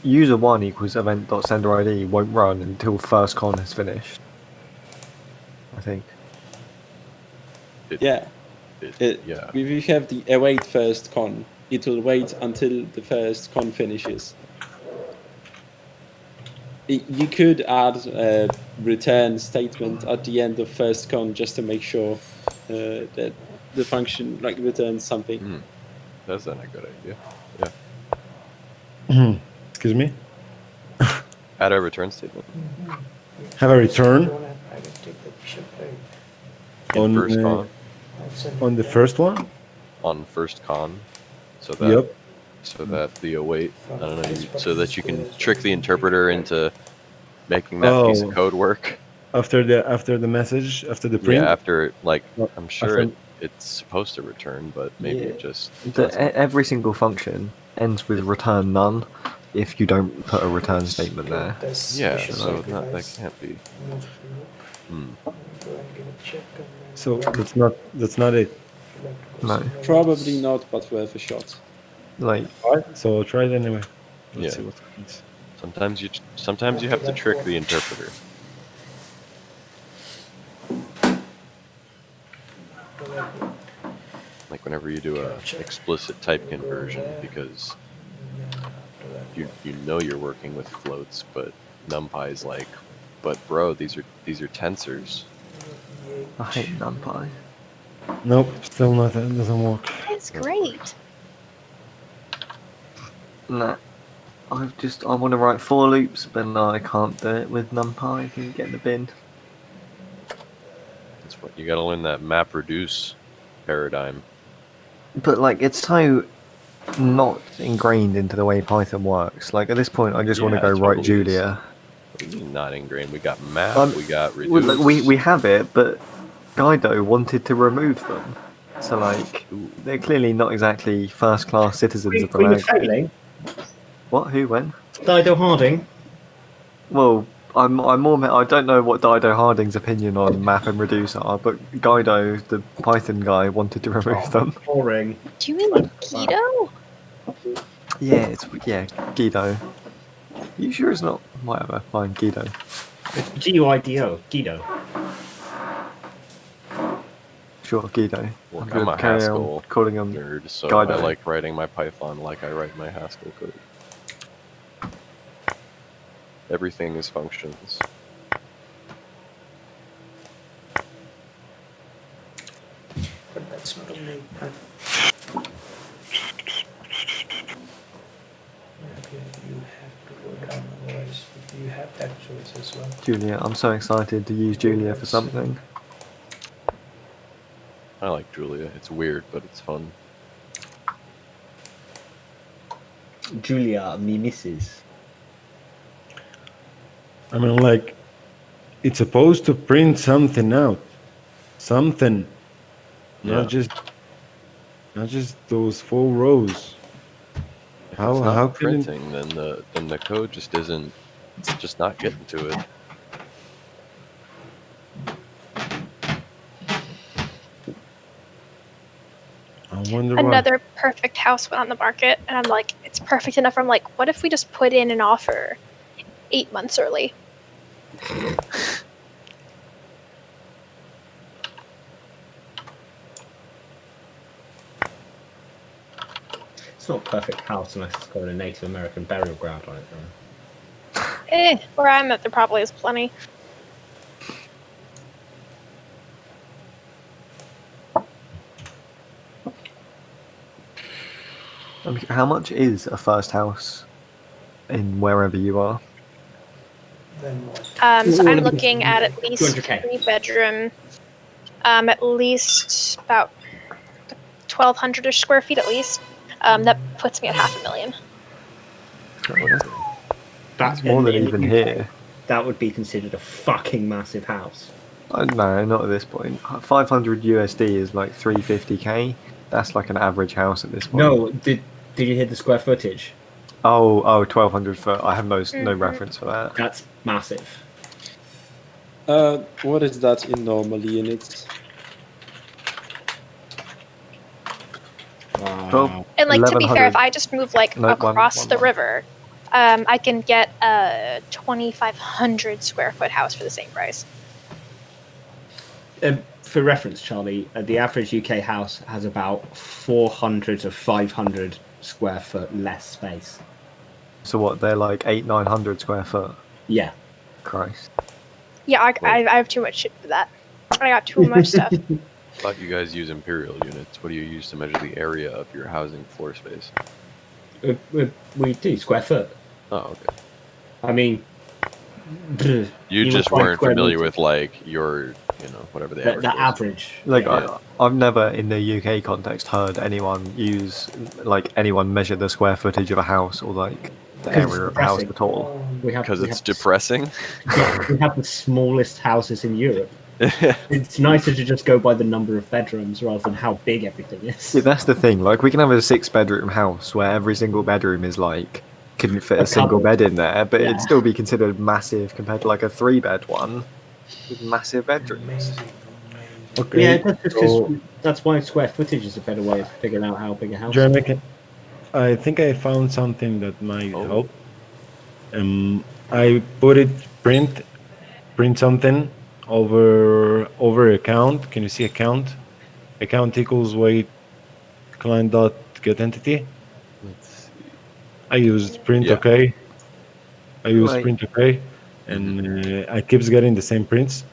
user1 equals event.senderID won't run until first con is finished. I think. Yeah. If you have the await first con, it will wait until the first con finishes. You could add a return statement at the end of first con just to make sure that the function like returns something. That's not a good idea. Yeah. Excuse me. Add a return statement. Have a return I can take the bishop plate. on first con. on the first one. On first con. So that Yep. so that the await, I don't know, so that you can trick the interpreter into making that piece of code work. After the message, after the print. Yeah, after like I'm sure after- it's supposed to return, but maybe it just Every single function ends with return none if you don't put a return statement there. yeah. So that can't be. So that's not it. No. Probably not, but worth a shot. Like, Alright, so try it anyway. Let's Yeah. see what happens. Sometimes you have to trick the interpreter. Like whenever you do a explicit type conversion, because you know you're working with floats, but NumPy's like, but bro, these are tensors. I hate NumPy. Nope, still not. It doesn't work. It's great. Nah. I want to write for loops, but no, I can't do it with NumPy. I can get in the bin. That's what you gotta learn, that map reduce paradigm. But like, it's so not ingrained into the way Python works. Like at this point, I just want to Yeah, go it write totally Julia. What do you mean not ingrained? We got map, we got reduce. Well, like, we have it, but Guido wanted to remove them. So like, they're clearly not exactly first-class citizens of the Queen of language. Failing? What? Who? When? Dido Harding. Well, I'm more. I don't know what Dido Harding's opinion on map and reduce are, but Guido, the Python guy, wanted to remove them. Boring. Do you mean keto? Yeah, Guido. You sure it's not? Whatever. Fine, Guido. It's Guido. Guido. Sure, Guido. Look, gonna I'm a carry on Haskell calling him nerd, so Guido. I like writing my Python like I write my Haskell code. Everything is functions. But that's not a main part. Okay, you have to go down, otherwise you have that choice as well. Julia. I'm so excited to use Julia for something. I like Julia. It's weird, but it's fun. Julia, me missus. I mean, like, it's supposed to print something out, something, Yeah. not just those 4 rows. If How it's not how can it, printing, then the code just isn't. It's just not getting to it. I wonder why. Another perfect house went on the market, and I'm like, it's perfect enough. I'm like, what if we just put in an offer 8 months early? It's not a perfect house unless it's got a Native American burial ground on it, though. Where I'm at, there probably is plenty. I mean, how much is a first house in wherever you are? Then what? So I'm looking at least 200K. 3-bedroom, at least about 1,200-ish square feet at least. That puts me at $500,000. That's more than in the even UK. here. That would be considered a fucking massive house. No, not at this point. 500 USD is like 350k. That's like an average house at this point. No, did you hear the square footage? Oh, 1200 foot. I have no reference for that. That's massive. What is that in normal units? And like to be fair, 1100. if I just move like No, across one the more. river, I can get a 2,500 square foot house for the same price. For reference, Charlie, the average UK house has about 400 to 500 square foot less space. So what? They're like 900 square foot. Yeah. Christ. Yeah, I have too much shit for that. I got too much stuff. I thought you guys use imperial units. What do you use to measure the area of your housing floor space? We do square foot. Oh, okay. I mean, You just require weren't square familiar meters. with like your whatever the The, average the was. average. Like yeah. I've never in the UK context heard anyone measure the square footage of a house or like the 'Cause it's area of a house depressing. at all. Because it's depressing. Yeah, we have the smallest houses in Europe. It's nicer to just go by the number of bedrooms rather than how big everything is. Yeah, that's the thing. Like we can have a 6-bedroom house where every single bedroom is like couldn't fit a single cupboard. bed in there, but Yeah. it'd still be considered massive compared to like a 3-bed one with massive bedrooms. Okay. Yeah, that's just 'cause so, that's why square footage is a better way of figuring out how big a house Jeremy, is. I think I found something that might help. I put it print something over account. Can you see account? Account equals weight client dot get entity. I used print Yeah. okay. I used Right. print okay, and I keeps getting the same prints.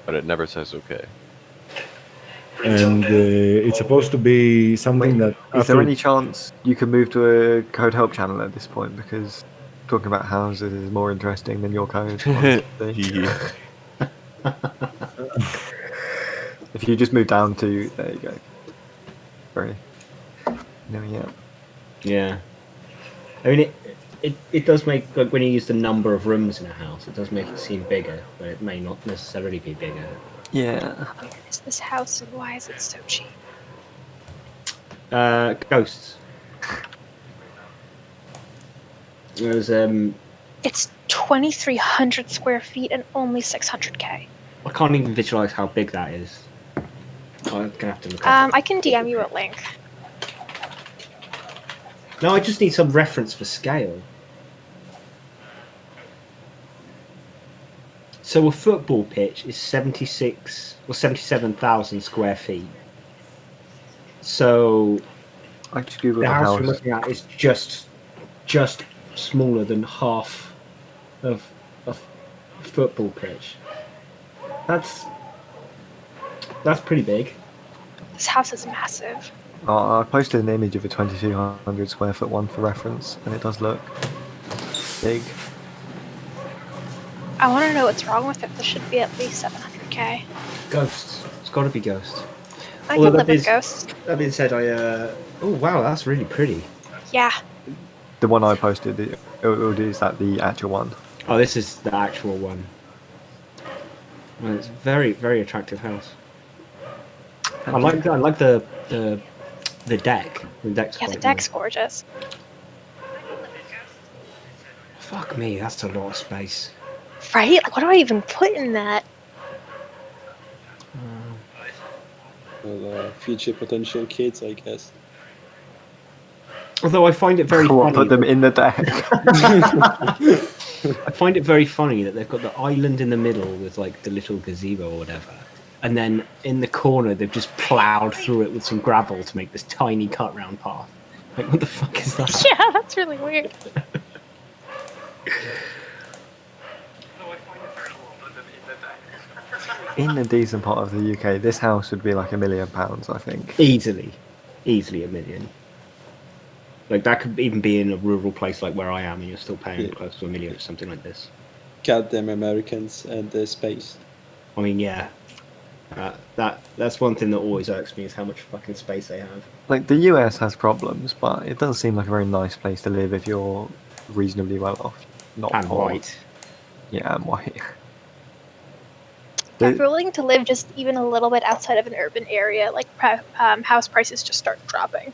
But it never says okay. And it's supposed to be something that Is there after any chance you can move to a code help channel at this point? Because talking about houses is more interesting than your code. honestly. If you just move down to, there you go. Sorry. No, yeah. Yeah. I mean, it does make, like, when you use the number of rooms in a house, it does make it seem bigger, but it may not necessarily be bigger. Yeah. Where is this house and why is it so cheap? Ghosts. There's, It's 2,300 square feet and only 600k. I can't even visualize how big that is. I'm gonna have to look up. I can DM you a link. No, I just need some reference for scale. So a football pitch is 76 or 77,000 square feet. So I just googled the a house house. we're looking at is just smaller than half of a football pitch. That's pretty big. This house is massive. I posted an image of a 2,200 square foot one for reference, and it does look big. I want to know what's wrong with it. This should be at least 700k. Ghosts. It's got to be ghosts. I Although can live that with is- ghosts. That being said, oh wow, that's really pretty. Yeah. The one I posted, is that the actual one? Oh, this is the actual one. Well, it's a very, very attractive house. I like the deck. The deck's Yeah, the quite deck's gorgeous. Fuck me, that's a lot of space. Right? Like, what do I even put in that? Well, future potential kids, I guess. Although I find it very funny. Put them in the deck. I find it very funny that they've got the island in the middle with like the little gazebo or whatever, and then in the corner they've just ploughed through it with some gravel to make this tiny cut round path. Like, what the fuck is that? Yeah, that's really weird. In a decent part of the UK, this house would be like £1 million, I think. Easily $1 million. Like, that could even be in a rural place like where I am, and you're still paying close to $1 million for something like this. Goddamn Americans and the space. I mean, yeah. That's one thing that always irks me, is how much fucking space they have. Like, the US has problems, but it does seem like a very nice place to live if you're reasonably well off. Not And poor. white. Yeah, and white. If you're willing to live just even a little bit outside of an urban area, like house prices just start dropping.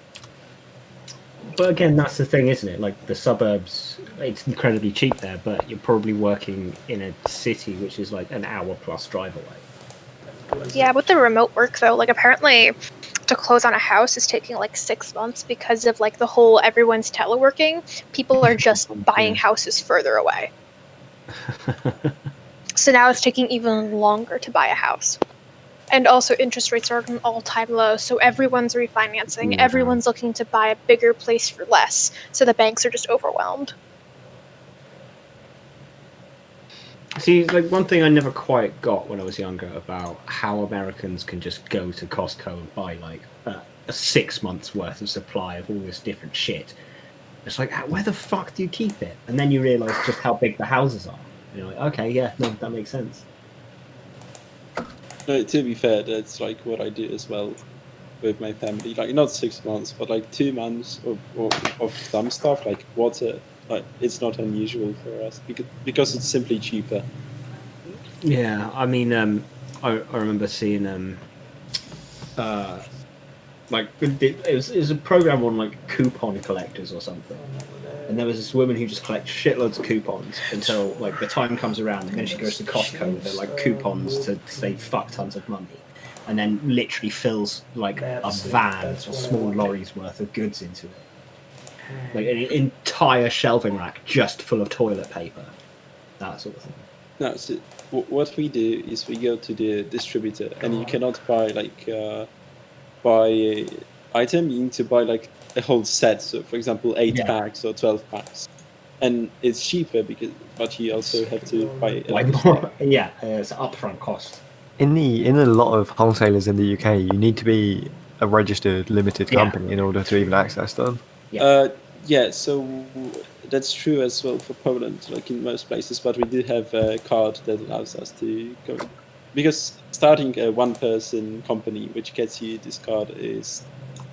But again, that's the thing, isn't it? Like, the suburbs, it's incredibly cheap there, but you're probably working in a city which is like an hour plus drive away. Yeah, with the remote work though, like apparently to close on a house is taking like 6 months because of like the whole everyone's teleworking. People are just buying houses further away. So now it's taking even longer to buy a house. And also interest rates are at an all-time low, so everyone's refinancing. Yeah. Everyone's looking to buy a bigger place for less, so the banks are just overwhelmed. See, like, one thing I never quite got when I was younger about how Americans can just go to Costco and buy like a 6 months worth of supply of all this different shit. It's like, where the fuck do you keep it? And then you realise just how big the houses are. And you're like, okay, yeah, no, that makes sense. To be fair, that's like what I do as well with my family. Like not 6 months, but like 2 months of some stuff like water. Like it's not unusual for us because it's simply cheaper. Yeah, I mean, I remember seeing like it was a program on like coupon collectors or something, and there was this woman who just collects shitloads of coupons until like the time comes around, and then she goes to Costco with her like coupons to save fuck tons of money, and then literally fills like a van or small lorries worth of goods into it, like an entire shelving rack just full of toilet paper, that sort of thing. No, so what we do is we go to the distributor, and you cannot buy like buy a item. You need to buy like a whole set. So, for example, 8 packs or 12 packs, and it's cheaper but you also have to buy a lot of stuff. Yeah, it's an upfront cost. In a lot of wholesalers in the UK, you need to be a registered limited company in order to even access them. Yeah, so that's true as well for Poland, like in most places. But we do have a card that allows us to go, because starting a one-person company which gets you this card is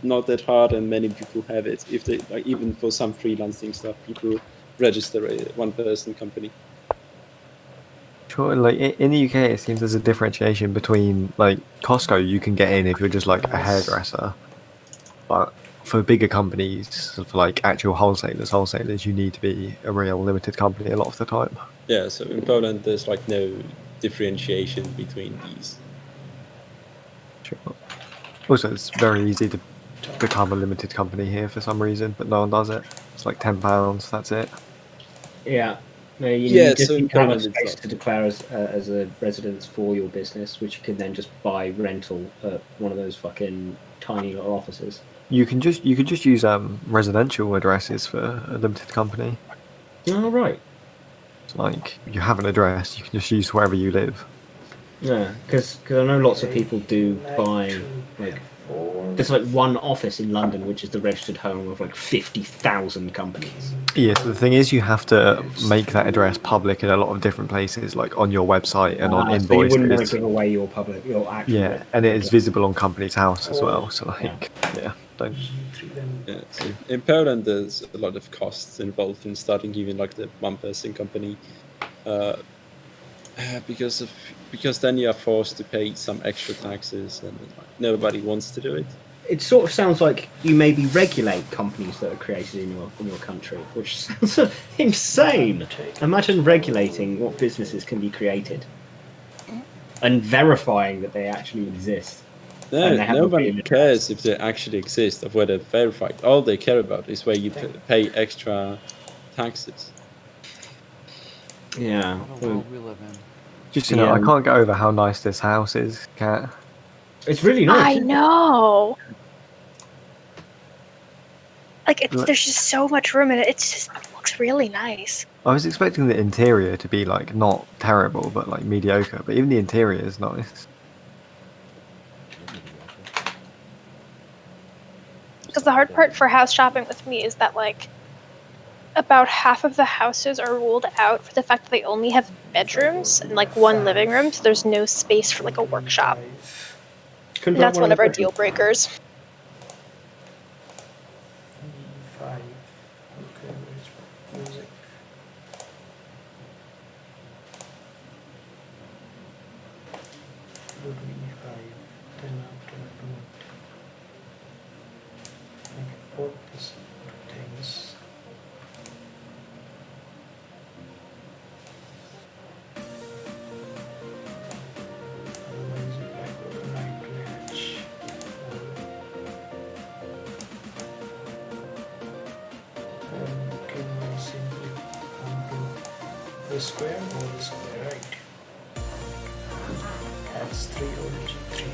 not that hard, and many people have it. If they like, even for some freelancing stuff, people register a one-person company. Sure, like in the UK, it seems there's a differentiation between like Costco. You can get in if you're just like a hairdresser, but for bigger companies, for like actual wholesalers, you need to be a real limited company a lot of the time. Yeah, so in Poland, there's like no differentiation between these. Sure. Also, it's very easy to become a limited company here for some reason, but no one does it. It's like £10, that's it. Yeah. No, you just so need to have a Poland, space to declare as a residence for your business, which you can then just buy rental at one of those fucking tiny little offices. You could just use residential addresses for a limited company. Oh, right. It's like you have an address, you can just use wherever you live. Yeah, because I know lots of people do buy like there's like one office in London which is the registered home of like 50,000 companies. Yeah, so the thing is, you have to make that address public in a lot of different places, like on your website and on invoices. So you wouldn't want to give away your actual. Yeah, and it is visible on company's house as well. So like, don't. Yeah, so in Poland, there's a lot of costs involved in starting even like the one-person company, because then you are forced to pay some extra taxes, and nobody wants to do it. It sort of sounds like you maybe regulate companies that are created in your country, which sounds insane. Imagine regulating what businesses can be created and verifying that they actually exist. No, nobody cares if they actually exist or whether they're verified. All they care about is where you pay extra taxes. Yeah. What a world we live in. Just I can't get over how nice this house is, Kat. It's really nice. I know. Like there's just so much room in it. It looks really nice. I was expecting the interior to be like not terrible, but like mediocre. But even the interior is nice. Because the hard part for house shopping with me is that like about half of the houses are ruled out for the fact that they only have bedrooms and like one living room, so there's no space for like a workshop. And that's one of our deal breakers. The square or the square, right? That's 3 over 3.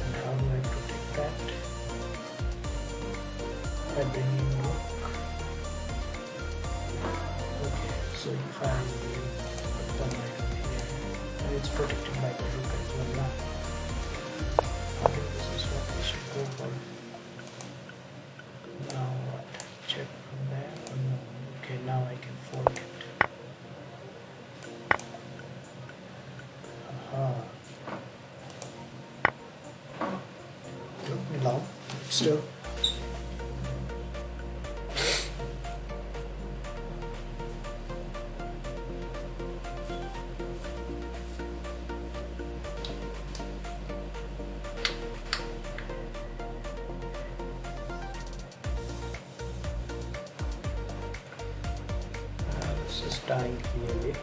And how do I protect that? By bringing rook. Okay, so if I put the knight over here, and it's protected by the rook as well now. Okay, this is what we should go for. Now what? Check from there. Oh, no. Okay, now I can fork it. still. This is dying clearly.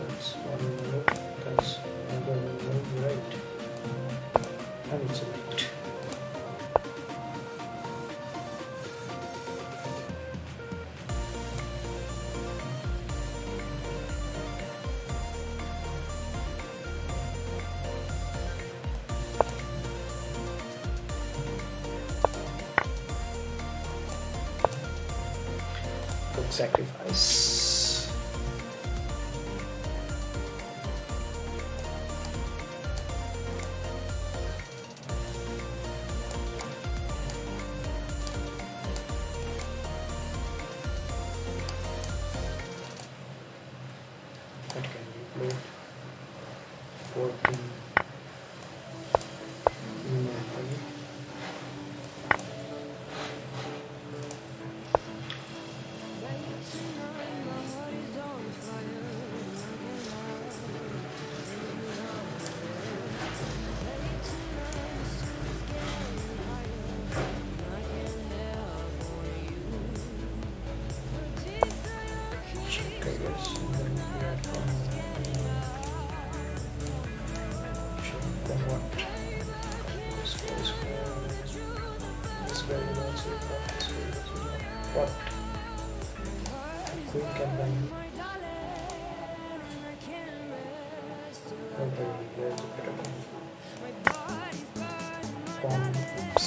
That's one move, that's another move, right? And it's a mate. Good sacrifice. That can be played for the memory. Check, I guess, and then we are check the what? This goes this guy will also what? This guy will also what? Quick and then okay, there's a bit of bomb. Oops.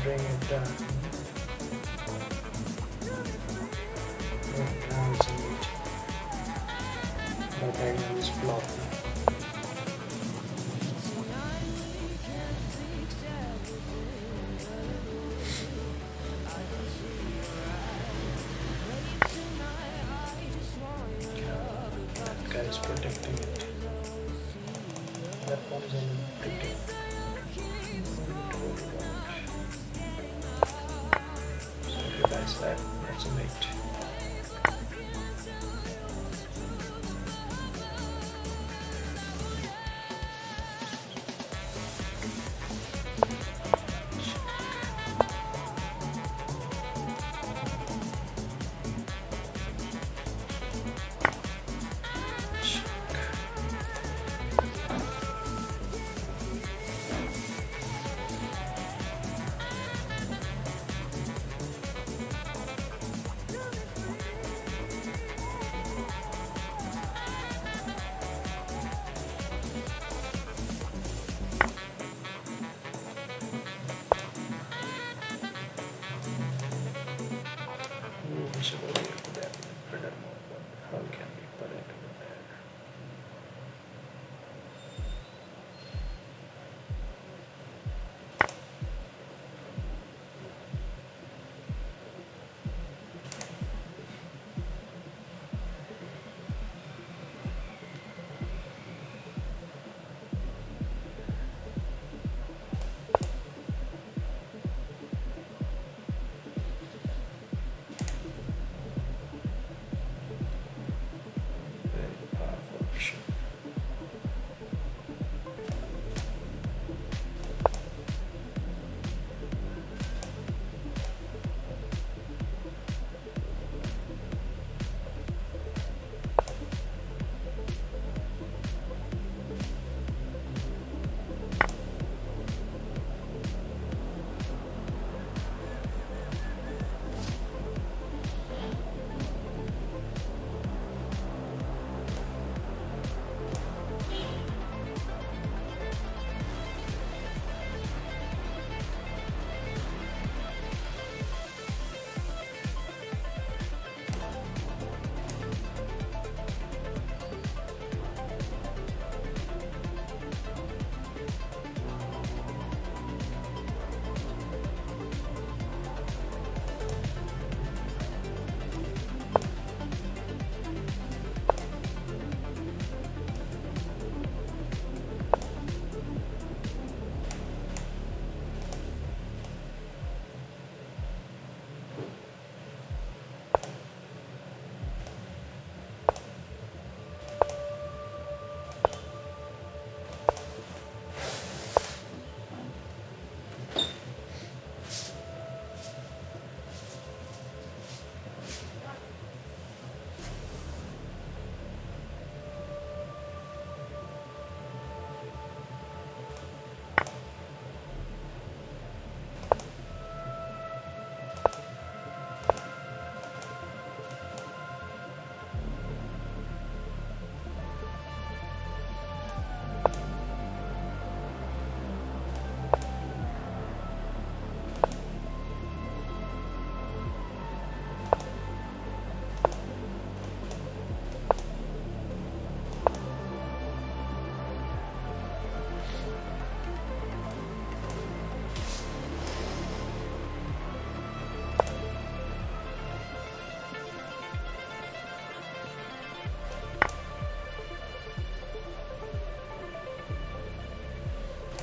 Bring it down. Oh, now it's in it. But I know this block. That guy is protecting it. That one is unprotected. Sacrifice that, that's a mate.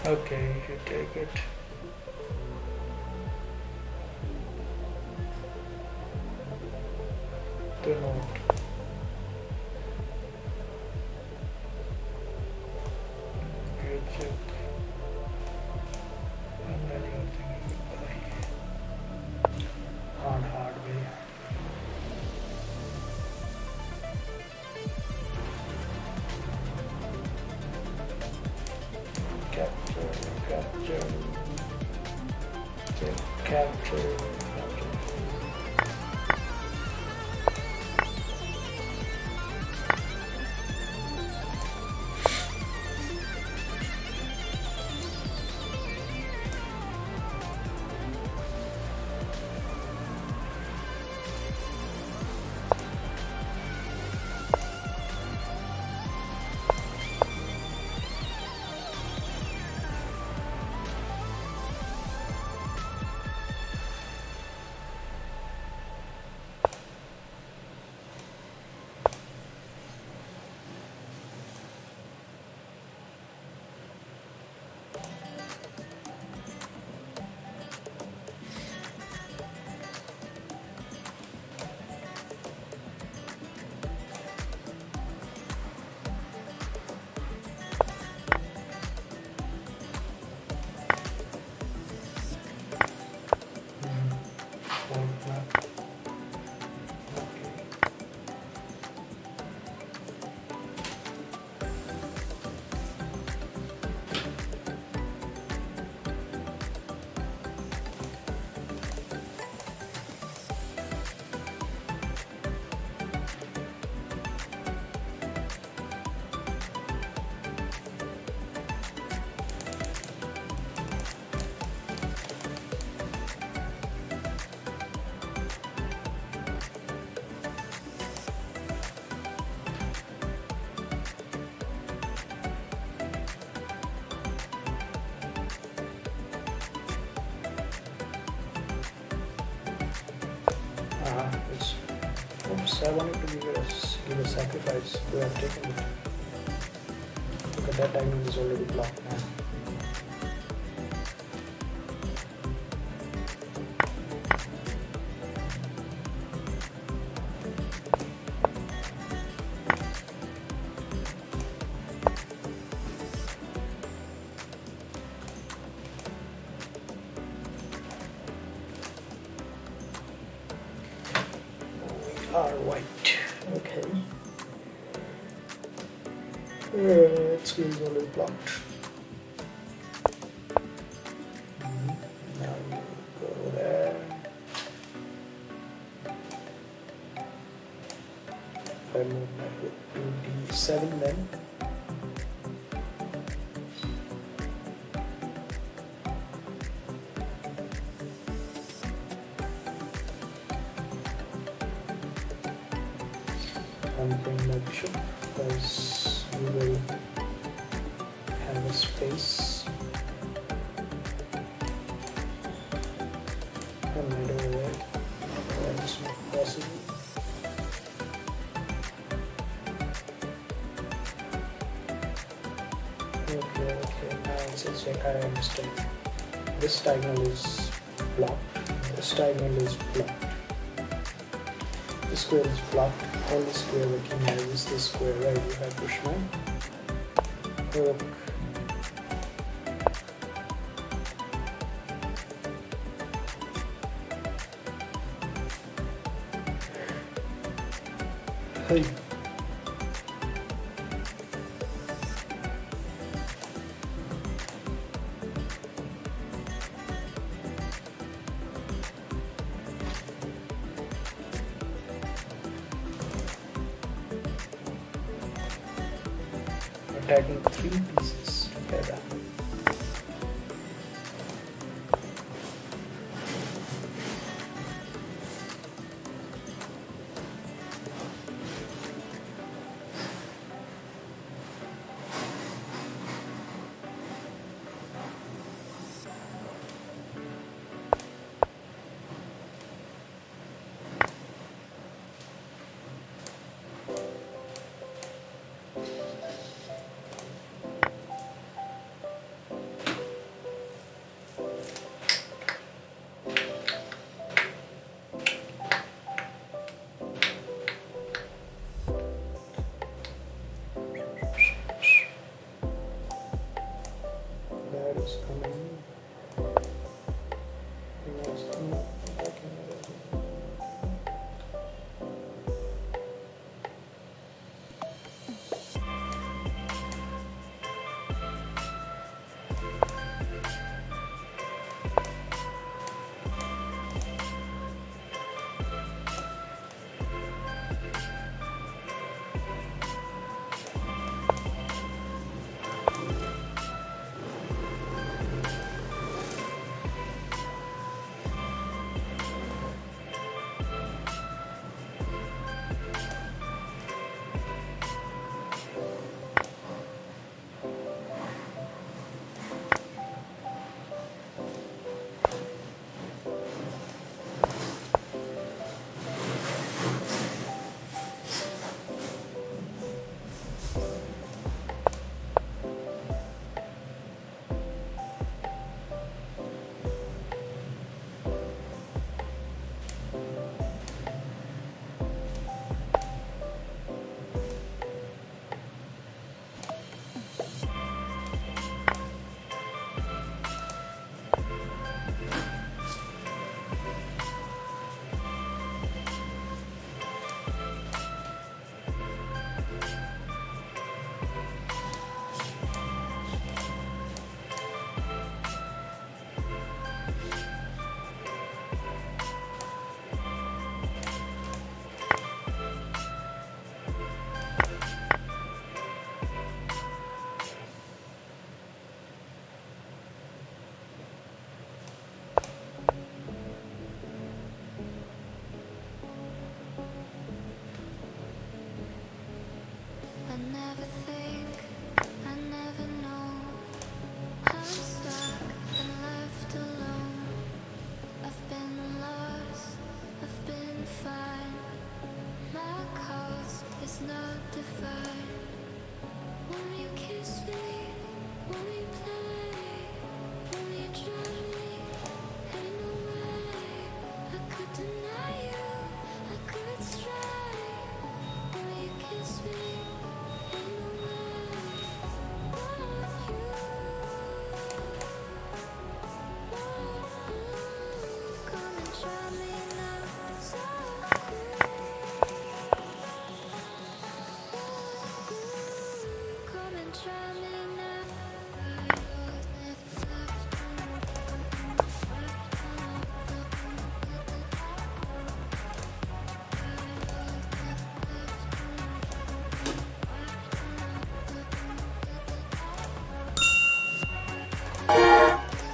Okay, you take it. The note. You check. And then you're thinking goodbye. Hard way. Capture, capture. It's, oops, I wanted to give a sacrifice. We have taken it. Look at that diamond is already blocked now. Are white. Okay. Screen is already blocked. Now you go there. If I move my rook to d7 then. I'm playing my bishop because we will have a space. And right over there. That's not possible. Okay, now it's like I understand. This diagonal is blocked. This diagonal is blocked. The square is blocked. Only square we can have is this square, right? If I push my rook. Hey. Attacking 3 pieces together. is coming.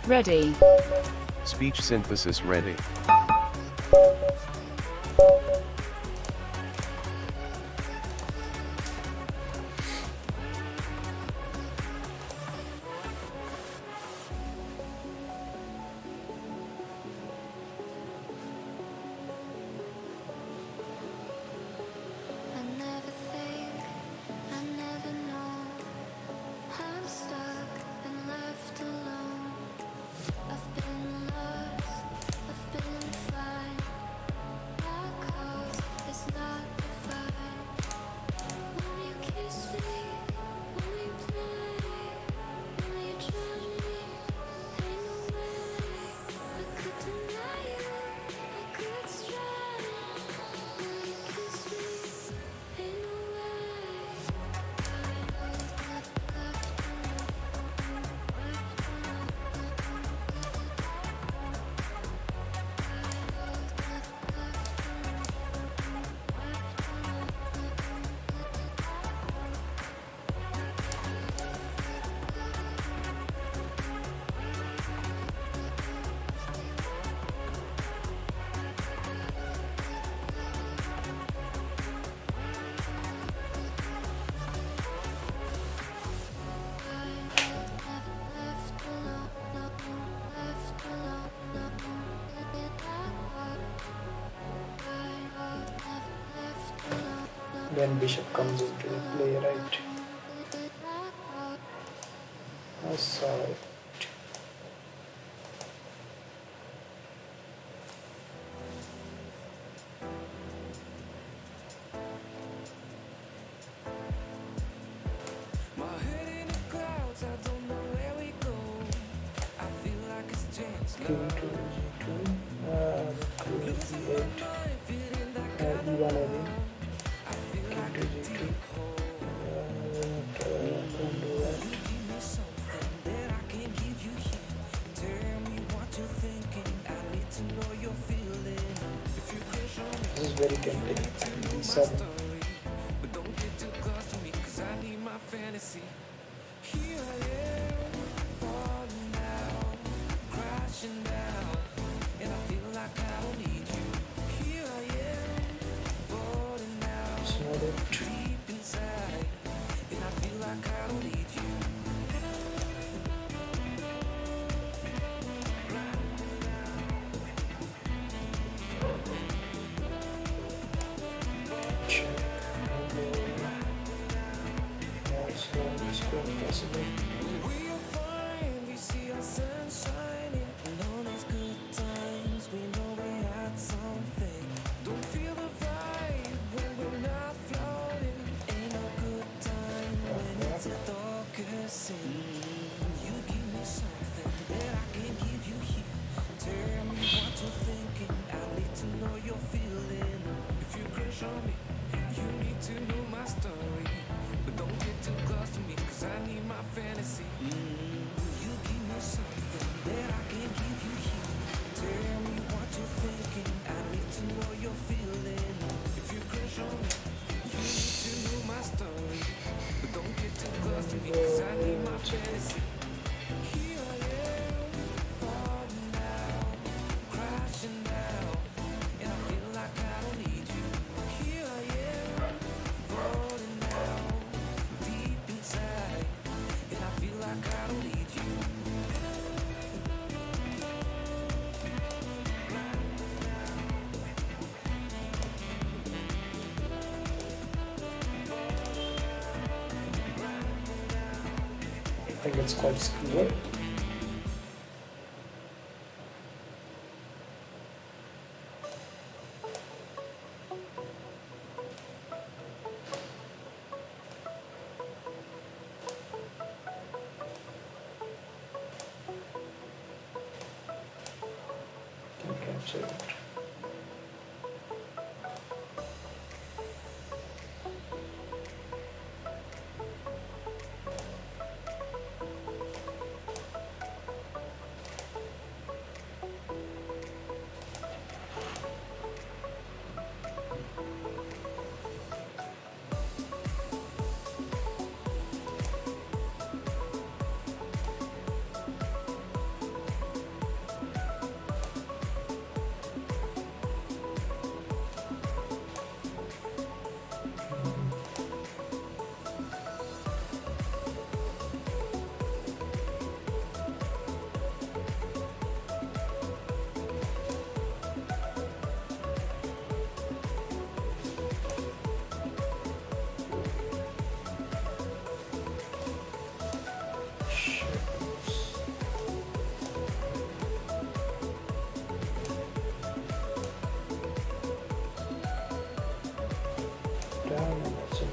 Ready. Speech synthesis ready. Then bishop comes into the play, right? I saw it. king to g2, queen e8, and e1 again, king to g2, don't do that. This is very tempting, e7. It's not it. I think it's quite secure. Can capture it. Down and that's it.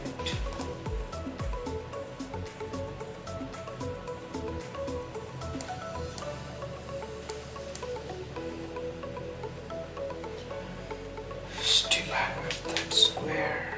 Still have that square.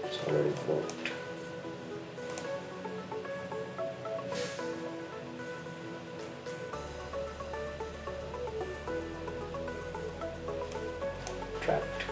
It's already forked. Trapped.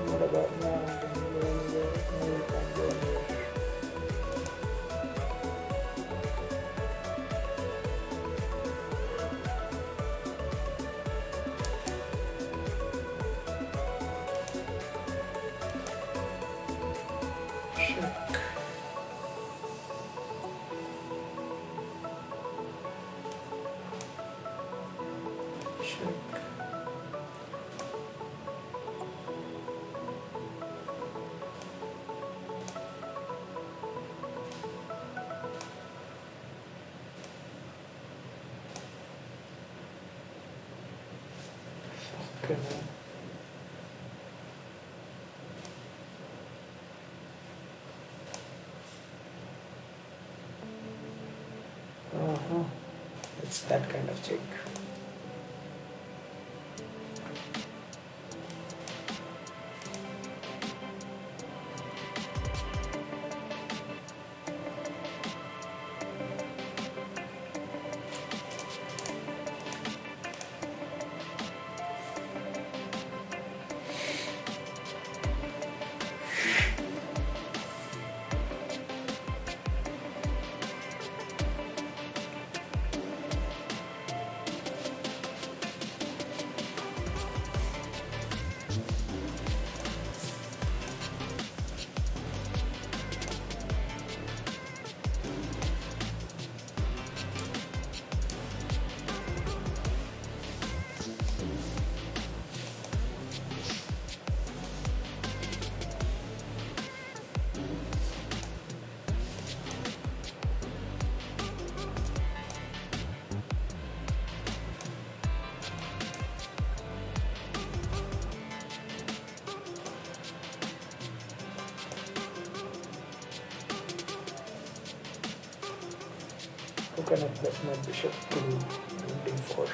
What about now? Can you go anywhere? No, you can't go anywhere. Check. Check. Okay. Uh-huh. It's that kind of check. How can I press my bishop to d4?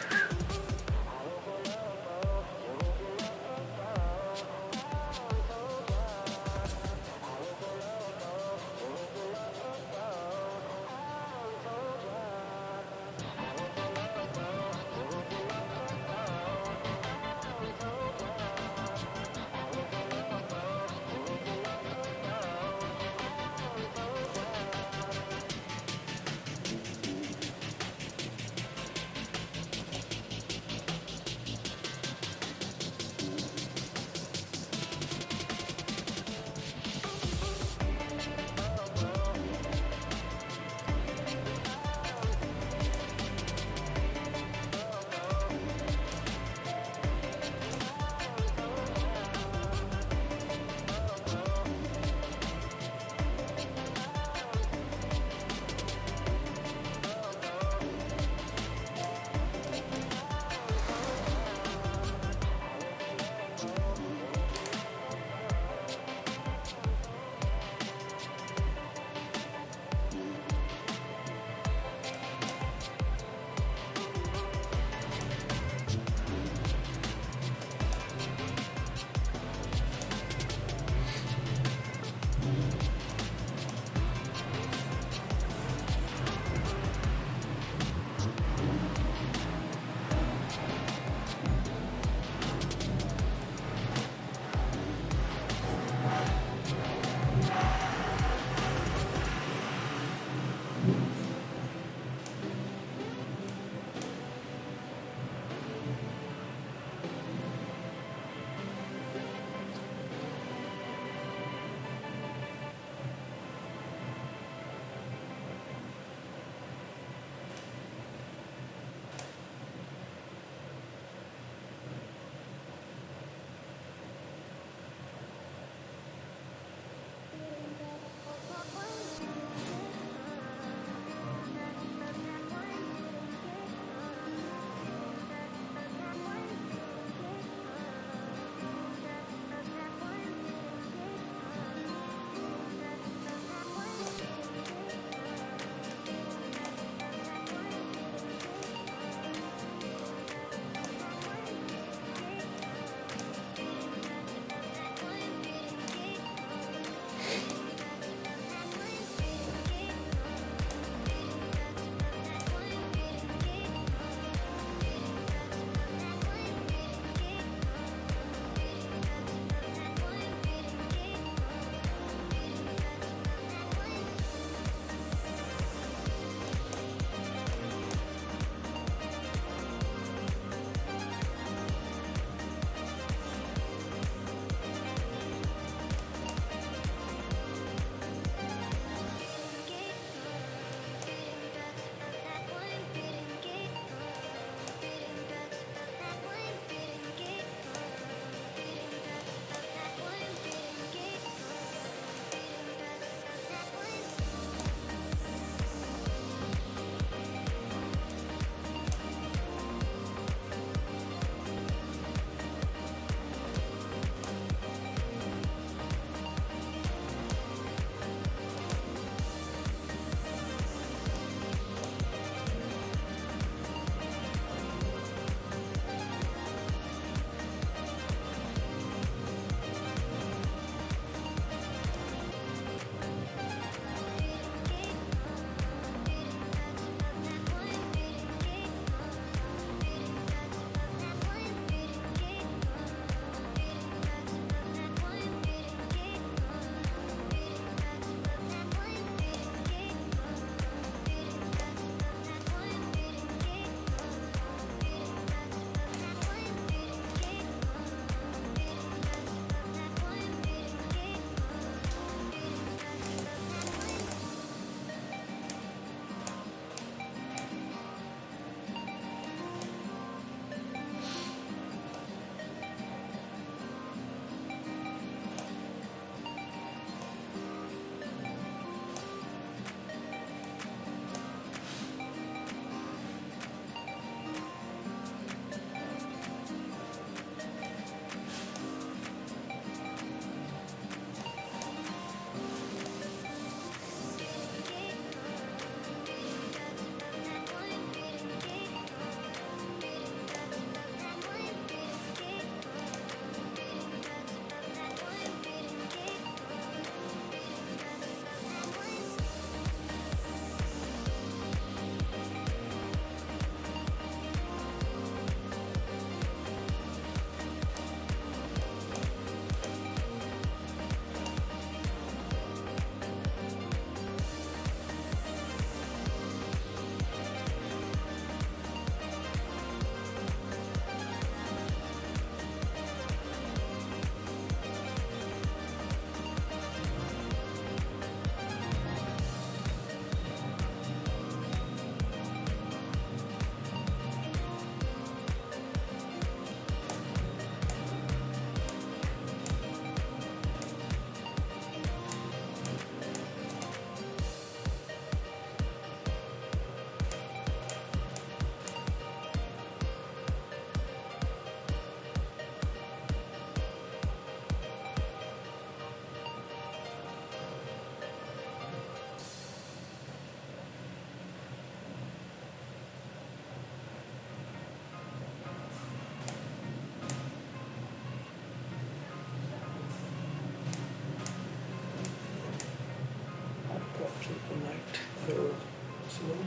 possible.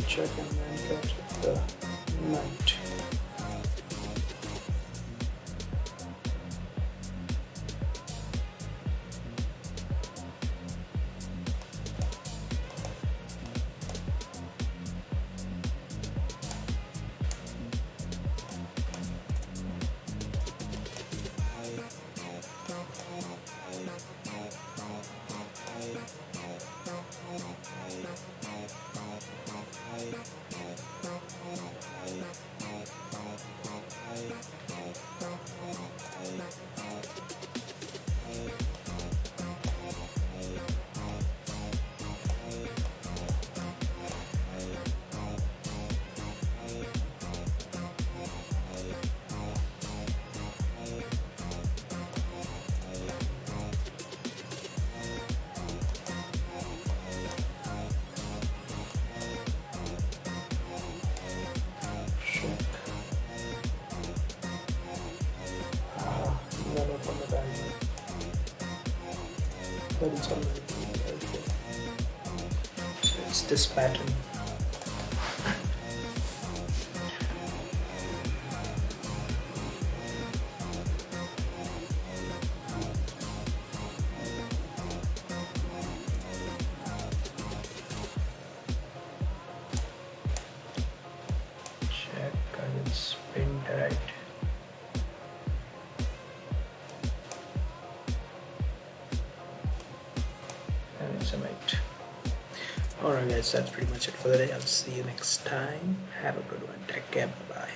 Check and then go to the night. But it's already okay. So it's this pattern. Check and it's pinned right. And it's a mate. Alright guys, that's pretty much it for the day. I'll see you next time. Have a good one. Take care. Bye bye.